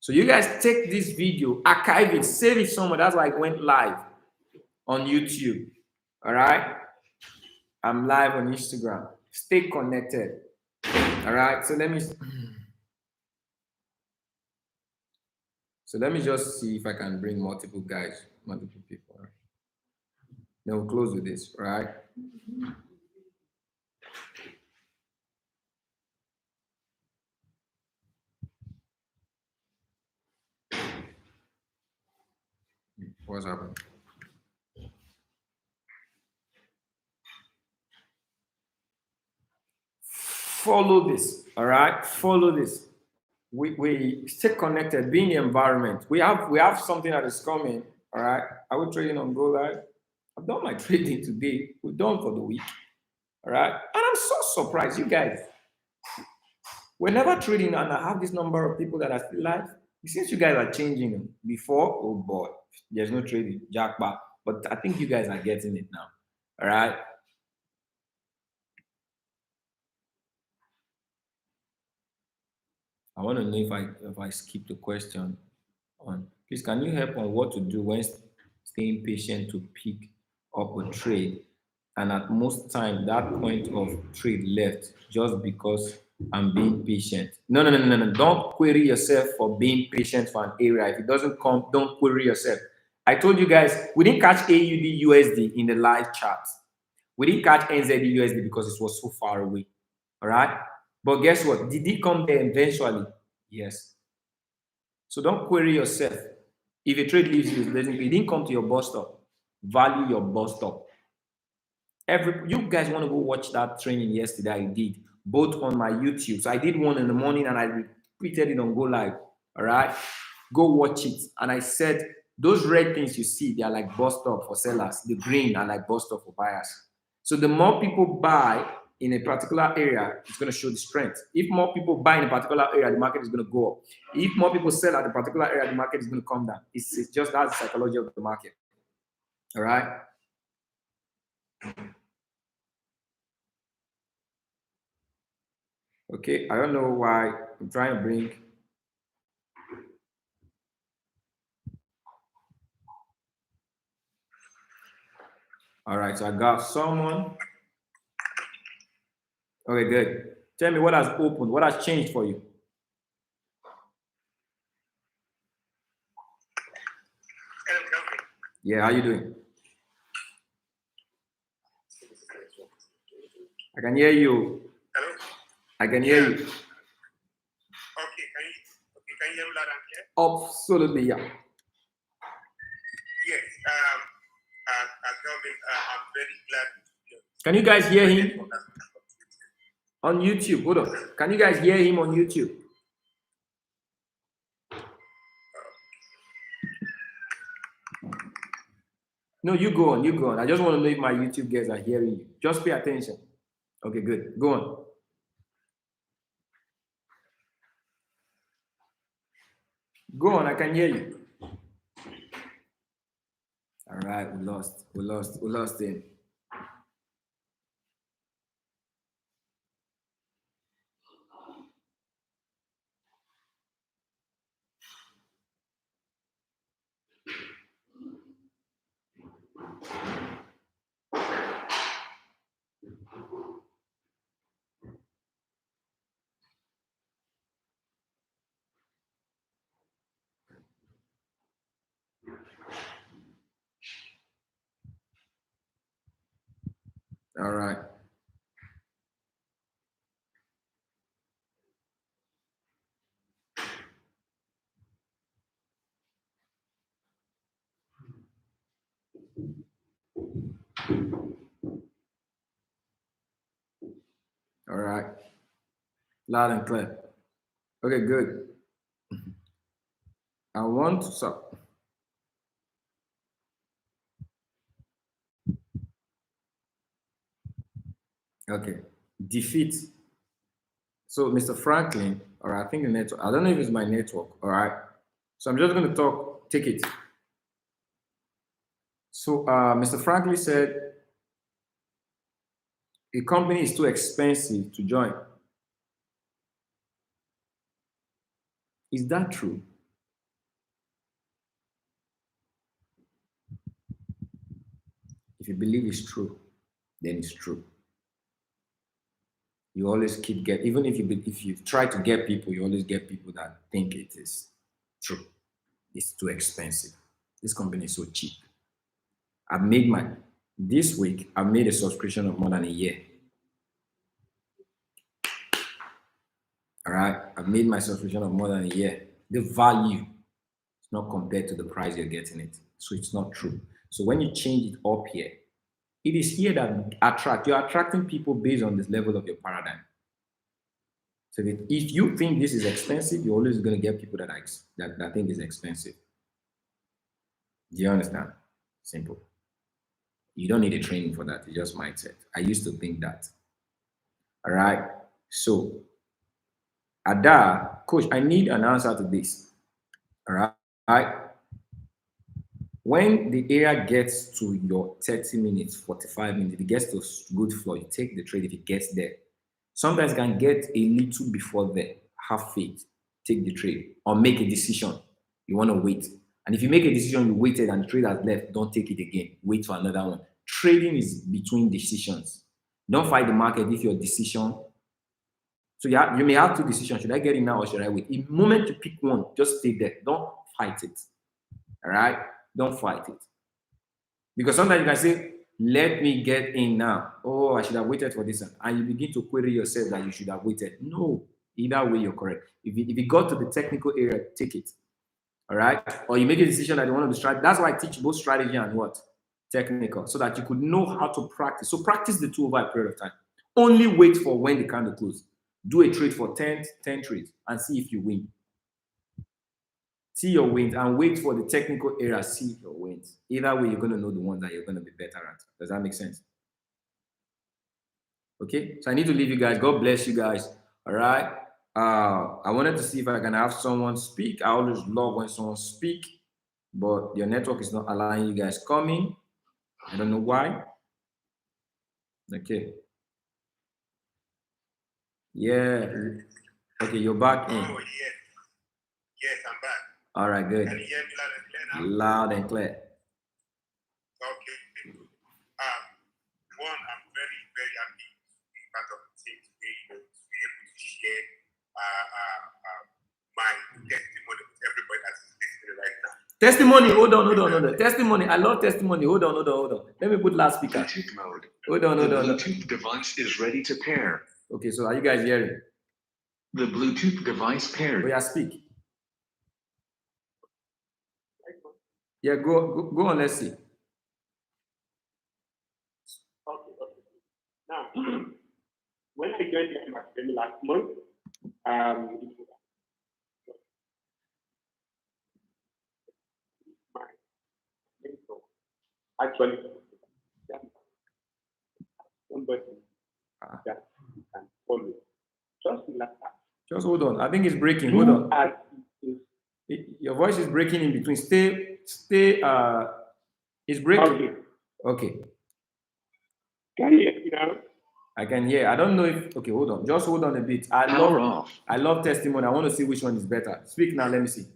Speaker 1: So you guys take this video, archive it, save it somewhere. That's why it went live on YouTube. All right, I'm live on Instagram. Stay connected. All right, so let me just see if I can bring multiple guys, multiple people. All right. Then we'll close with this, all right? What's happening? Follow this, all right? Follow this. We stay connected, be in the environment. We have something that is coming, all right? Are we trading on Go Live? I've done my trading today. We're done for the week, all right? And I'm so surprised, you guys. We're never trading, and I have this number of people that are still live. Since you guys are changing before, oh boy, there's no trading, jackpot. But I think you guys are getting it now, all right? I want to know if I skip the question on. Please, can you help on what to do when staying patient to pick up a trade And at most time, that point of trade left just because I'm being patient. No. Don't query yourself for being patient for an area. If it doesn't come, don't query yourself. I told you guys, we didn't catch AUD USD in the live chat. We didn't catch NZD USD because it was so far away. All right. But guess what? Did it come there eventually? Yes. So don't query yourself. If a trade leaves you, it didn't come to your bus stop. Value your bus stop. You guys want to go watch that training yesterday? I did both on my YouTube. So I did one in the morning and I repeated it on Go Live. All right, go watch it. And I said those red things you see, they are like bus stop for sellers. The green are like bus stop for buyers. So the more people buy in a particular area, it's going to show the strength. If more people buy in a particular area, the market is going to go up. If more people sell at a particular area, the market is going to come down. It's just that's the psychology of the market. All right. Okay, I don't know why I'm trying to bring. All right, so I got someone. Okay, good. Tell me what has opened, what has changed for you? Yeah, how you doing? I can hear you.
Speaker 2: Hello?
Speaker 1: I can hear you.
Speaker 2: Okay, can you hear me loud and clear?
Speaker 1: Absolutely, yeah.
Speaker 2: Yes, Kelvin, I'm very glad.
Speaker 1: Can you guys hear him? On YouTube, hold on. Can you guys hear him on YouTube? No, you go on, you go on. I just want to know if my YouTube guys are hearing you. Just pay attention. Okay, good. Go on. Go on, I can hear you. All right, we lost him. All right. All right. Loud and clear. Okay, good. I want to stop. Okay. Defeat. So, Mr. Franklin, all right, I think the network, I don't know if it's my network, all right. So I'm just going to take it. So, Mr. Franklin said a company is too expensive to join. Is that true? If you believe it's true, then it's true. You always even if you try to get people, you always get people that think it is true. It's too expensive. This company is so cheap. This week, I've made a subscription of more than a year. All right, I've made my subscription of more than a year. The value is not compared to the price you're getting it. So it's not true. So when you change it up here, it is here that you're attracting people based on this level of your paradigm. So if you think this is expensive, you're always going to get people that think it's expensive. Do you understand? Simple. You don't need a training for that. It's just mindset. I used to think that. All right. So, Ada, coach, I need an answer to this. All right. When the area gets to your 30 minutes, 45 minutes, if it gets to good flow, you take the trade if it gets there. Sometimes you can get a little before there. Have faith, take the trade, or make a decision. You want to wait. And if you make a decision, you waited and the trade has left, don't take it again. Wait for another one. Trading is between decisions. Don't fight the market if your decision. So you may have two decisions. Should I get in now or should I wait? The moment you pick one, just stay there. Don't fight it. All right? Don't fight it. Because sometimes you can say, let me get in now. Oh, I should have waited for this one. And you begin to query yourself that you should have waited. No, either way, you're correct. If you got to the technical area, take it. All right? Or you make a decision that you want to be strategy. That's why I teach both strategy and what? Technical. So that you could know how to practice. So practice the two over a period of time. Only wait for when the candle closes. Do a trade for 10 trades and see if you win. See your wins and wait for the technical area. See your wins. Either way, you're going to know the ones that you're going to be better at. Does that make sense? Okay, so I need to leave you guys. God bless you guys. All right. I wanted to see if I can have someone speak. I always love when someone speak, but your network is not allowing you guys coming. I don't know why. Okay. Yeah. Okay, you're back in.
Speaker 2: Oh, yes. Yes, I'm back.
Speaker 1: All right, good.
Speaker 2: Can you hear me loud and clear now?
Speaker 1: Loud and clear.
Speaker 2: Okay. One, I'm very, very happy to be part of the team today, to be able to share my testimony with everybody that's listening right now.
Speaker 1: Testimony, hold on. Testimony, I love testimony. Hold on. Let me put loudspeaker.
Speaker 3: Bluetooth mode.
Speaker 1: Hold on.
Speaker 3: The Bluetooth device is ready to pair.
Speaker 1: Okay, so are you guys hearing?
Speaker 3: The Bluetooth device paired.
Speaker 1: Oh, yeah, speak. Yeah, go on, let's see.
Speaker 2: Okay. Now, when I joined the academy last month, my mentor actually somebody that you can follow. Just like that.
Speaker 1: Just hold on. I think it's breaking. Hold on. Your voice is breaking in between. Stay. It's breaking. Okay.
Speaker 2: Can you hear me now?
Speaker 1: I can hear. I don't know if. Okay, hold on. Just hold on a bit.
Speaker 3: Power off.
Speaker 1: I love testimony. I want to see which one is better. Speak now. Let me see.
Speaker 2: Okay,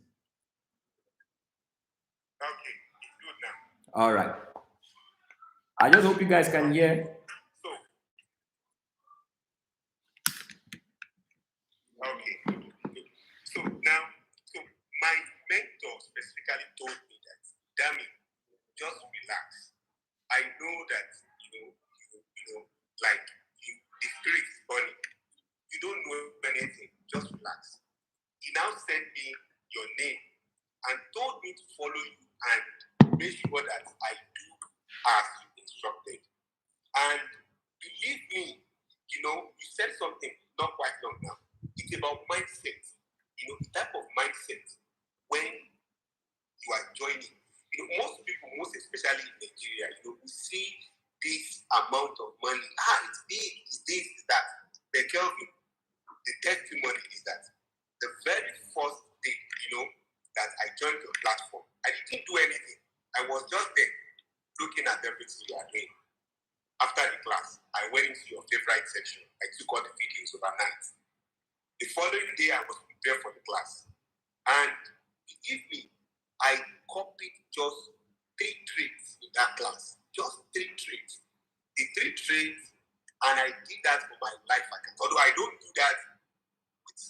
Speaker 2: it's good now.
Speaker 1: All right. I just hope you guys can hear.
Speaker 2: So my mentor specifically told me that, Dami, just relax. I know that like the spirit is burning. You don't know anything. Just relax. He now sent me your name and told me to follow you and make sure that I do as you instructed. And believe me, you said something not quite long now. It's about mindset. The type of mindset when you are joining. Most people, most especially in Nigeria, we see this amount of money. It's big, it's this, it's that. But Kelvin, the testimony is that the very first day, that I joined your platform, I didn't do anything. I was just there looking at everything you are doing. After the class, I went into your favorite section. I took all the videos overnight. The following day, I was prepared for the class. And believe me, I copied just 3 trades in that class. Just 3 trades. The 3 trades, and I did that for my life. Although I don't do that with,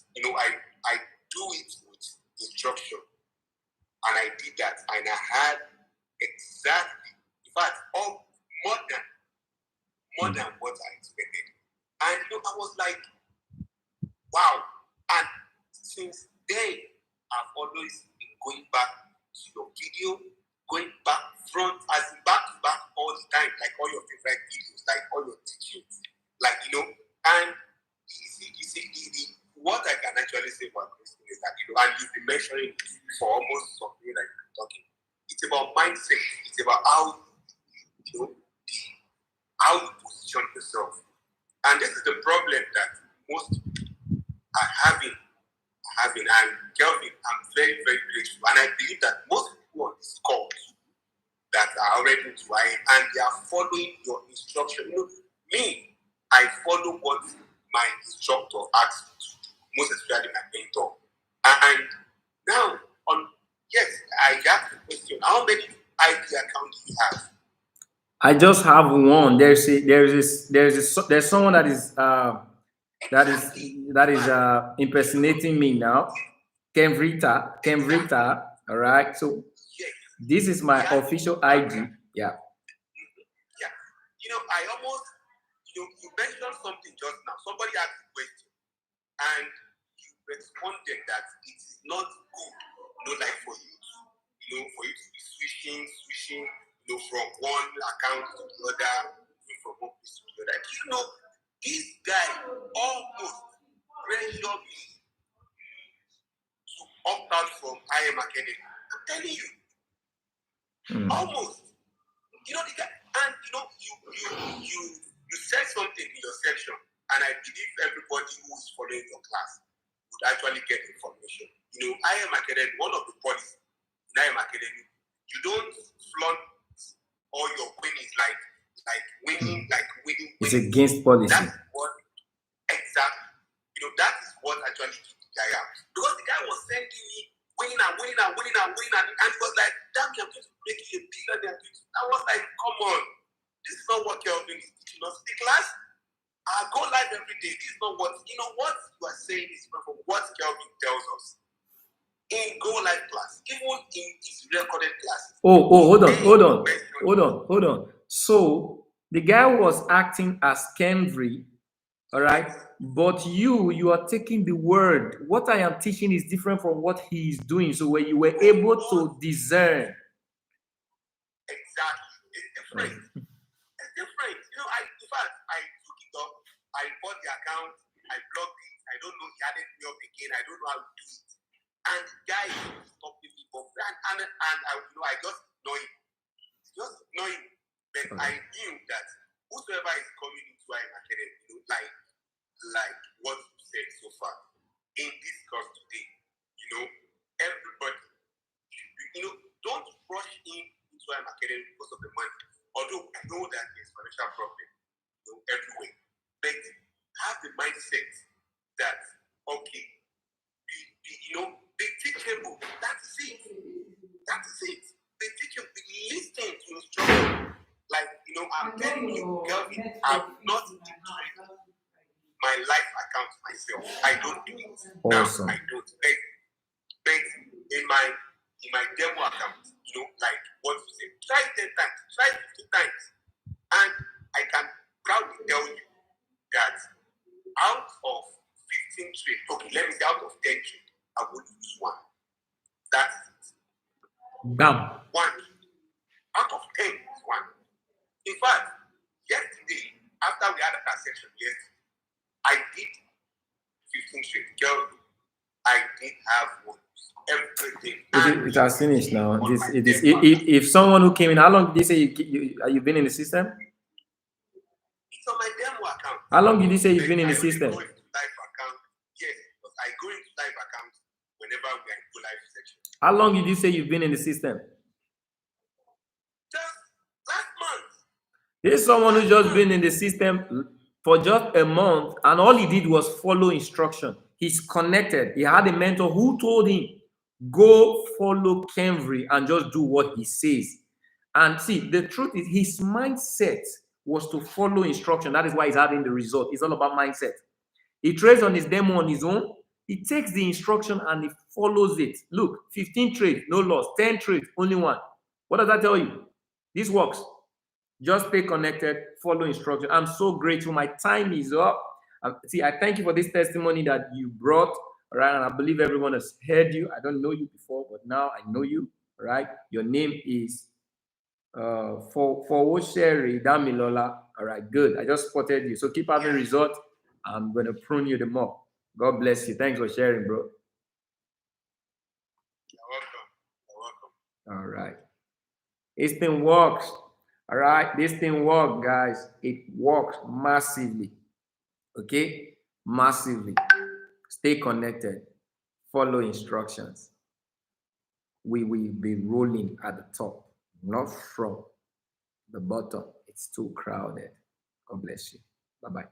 Speaker 2: I do it with instruction. And I did that, and I had exactly, in fact, more than what I expected. And I was like, wow. And since then, I've always been going back to your video, going back front, as in back to back all the time, like all your favorite videos, like all your teachings, and you see, what I can actually say about this thing is that, and you've been mentioning it for almost something that you've been talking. It's about mindset. It's about how you position yourself. And this is the problem that most are having. And Kelvin, I'm very, very grateful. And I believe that most people on this call that are already into IN and they are following your instruction. Me, I follow what my instructor asks me to do, most especially my mentor. And now, I asked the question, how many ID accounts do you have?
Speaker 1: I just have one. There's someone that is impersonating me now. Kemvrita. All right. So
Speaker 2: Yes.
Speaker 1: this is my official ID. Yeah.
Speaker 2: Yeah. I almost, you mentioned something just now. Somebody asked a question, and you responded that it is not good, like for you to, for you to be switching, from one account to the other, from one place to the other. This guy almost pressured me to opt out from IM Academy. I'm telling you, almost. The guy, and you said something in your section, and I believe everybody who is following your class would actually get information. IM Academy, one of the policies in IM Academy, you don't flaunt all your winnings like winning.
Speaker 1: It's against policy.
Speaker 2: That's what exactly. That is what actually keeps the guy out. Because the guy was sending me winning, and it was like, damn, I'm going to make you a billionaire. I was like, come on, this is not what Kelvin is teaching us. The class, I go live every day. This is not what you are saying is from what Kelvin tells us in Go Live class, even in his recorded classes.
Speaker 1: Hold on. So the guy was acting as Kenvry, all right? But you are taking the word. What I am teaching is different from what he is doing. So when you were able to discern.
Speaker 2: Exactly. It's different. It's different. In fact, I took it up. I bought the account. I blocked it. I don't know. He added me up again. I don't know how to do it. And the guy is stopping me from that. And I just know him. Just know him. But I knew that whosoever is coming into IM Academy, like what you said so far in this course today, everybody, don't rush into IM Academy because of the money. Although I know that there's financial problem, everywhere, but have the mindset that okay, be teachable. That's it. Be teachable. Be listening to instruction. I'm telling you, Kelvin, I've not deployed my life account myself. I don't do it.
Speaker 1: Awesome.
Speaker 2: Now I don't. But in my demo account, like what you say, try 10 times, try 50 times. And I can proudly tell you that out of 15 trades, okay, let me say out of 10 trades, I would use one. That's it.
Speaker 1: Bam.
Speaker 2: One. Out of 10 is one. In fact, yesterday, after we had that section yesterday, I did 15 trades. Girl, I did have one. Everything.
Speaker 1: It has finished now. If someone who came in, how long did they say you've been in the system?
Speaker 2: It's on my demo account.
Speaker 1: How long did you say you've been in the system?
Speaker 2: I go into live account. Yes, because I go into live account whenever we are in Go Live section.
Speaker 1: How long did you say you've been in the system?
Speaker 2: Just last month.
Speaker 1: There's someone who's just been in the system for just a month, and all he did was follow instruction. He's connected. He had a mentor who told him, go follow Kenvry and just do what he says. And see, the truth is his mindset was to follow instruction. That is why he's having the result. It's all about mindset. He trades on his demo on his own. He takes the instruction and he follows it. Look, 15 trades, no loss. 10 trades, only one. What does that tell you? This works. Just stay connected, follow instruction. I'm so grateful. My time is up. See, I thank you for this testimony that you brought. All right, and I believe everyone has heard you. I don't know you before, but now I know you. All right, your name is for Sherry Damilola. All right, good. I just spotted you. So keep having results. I'm gonna prune you the more. God bless you. Thanks for sharing, bro.
Speaker 2: You're welcome.
Speaker 1: All right. This thing works. All right. This thing works, guys. It works massively. Okay? Massively. Stay connected. Follow instructions. We will be rolling at the top, not from the bottom. It's too crowded. God bless you. Bye-bye.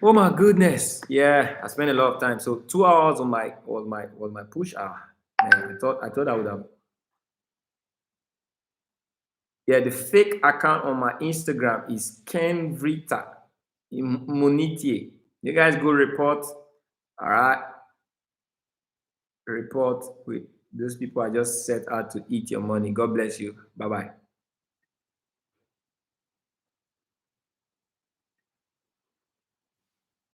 Speaker 1: Oh my goodness. Yeah, I spent a lot of time. So 2 hours on my push hour. Man, I thought I would have Yeah, the fake account on my Instagram is Ken Vrita Monitie. You guys go report. All right. Report with those people are just set out to eat your money. God bless you. Bye bye.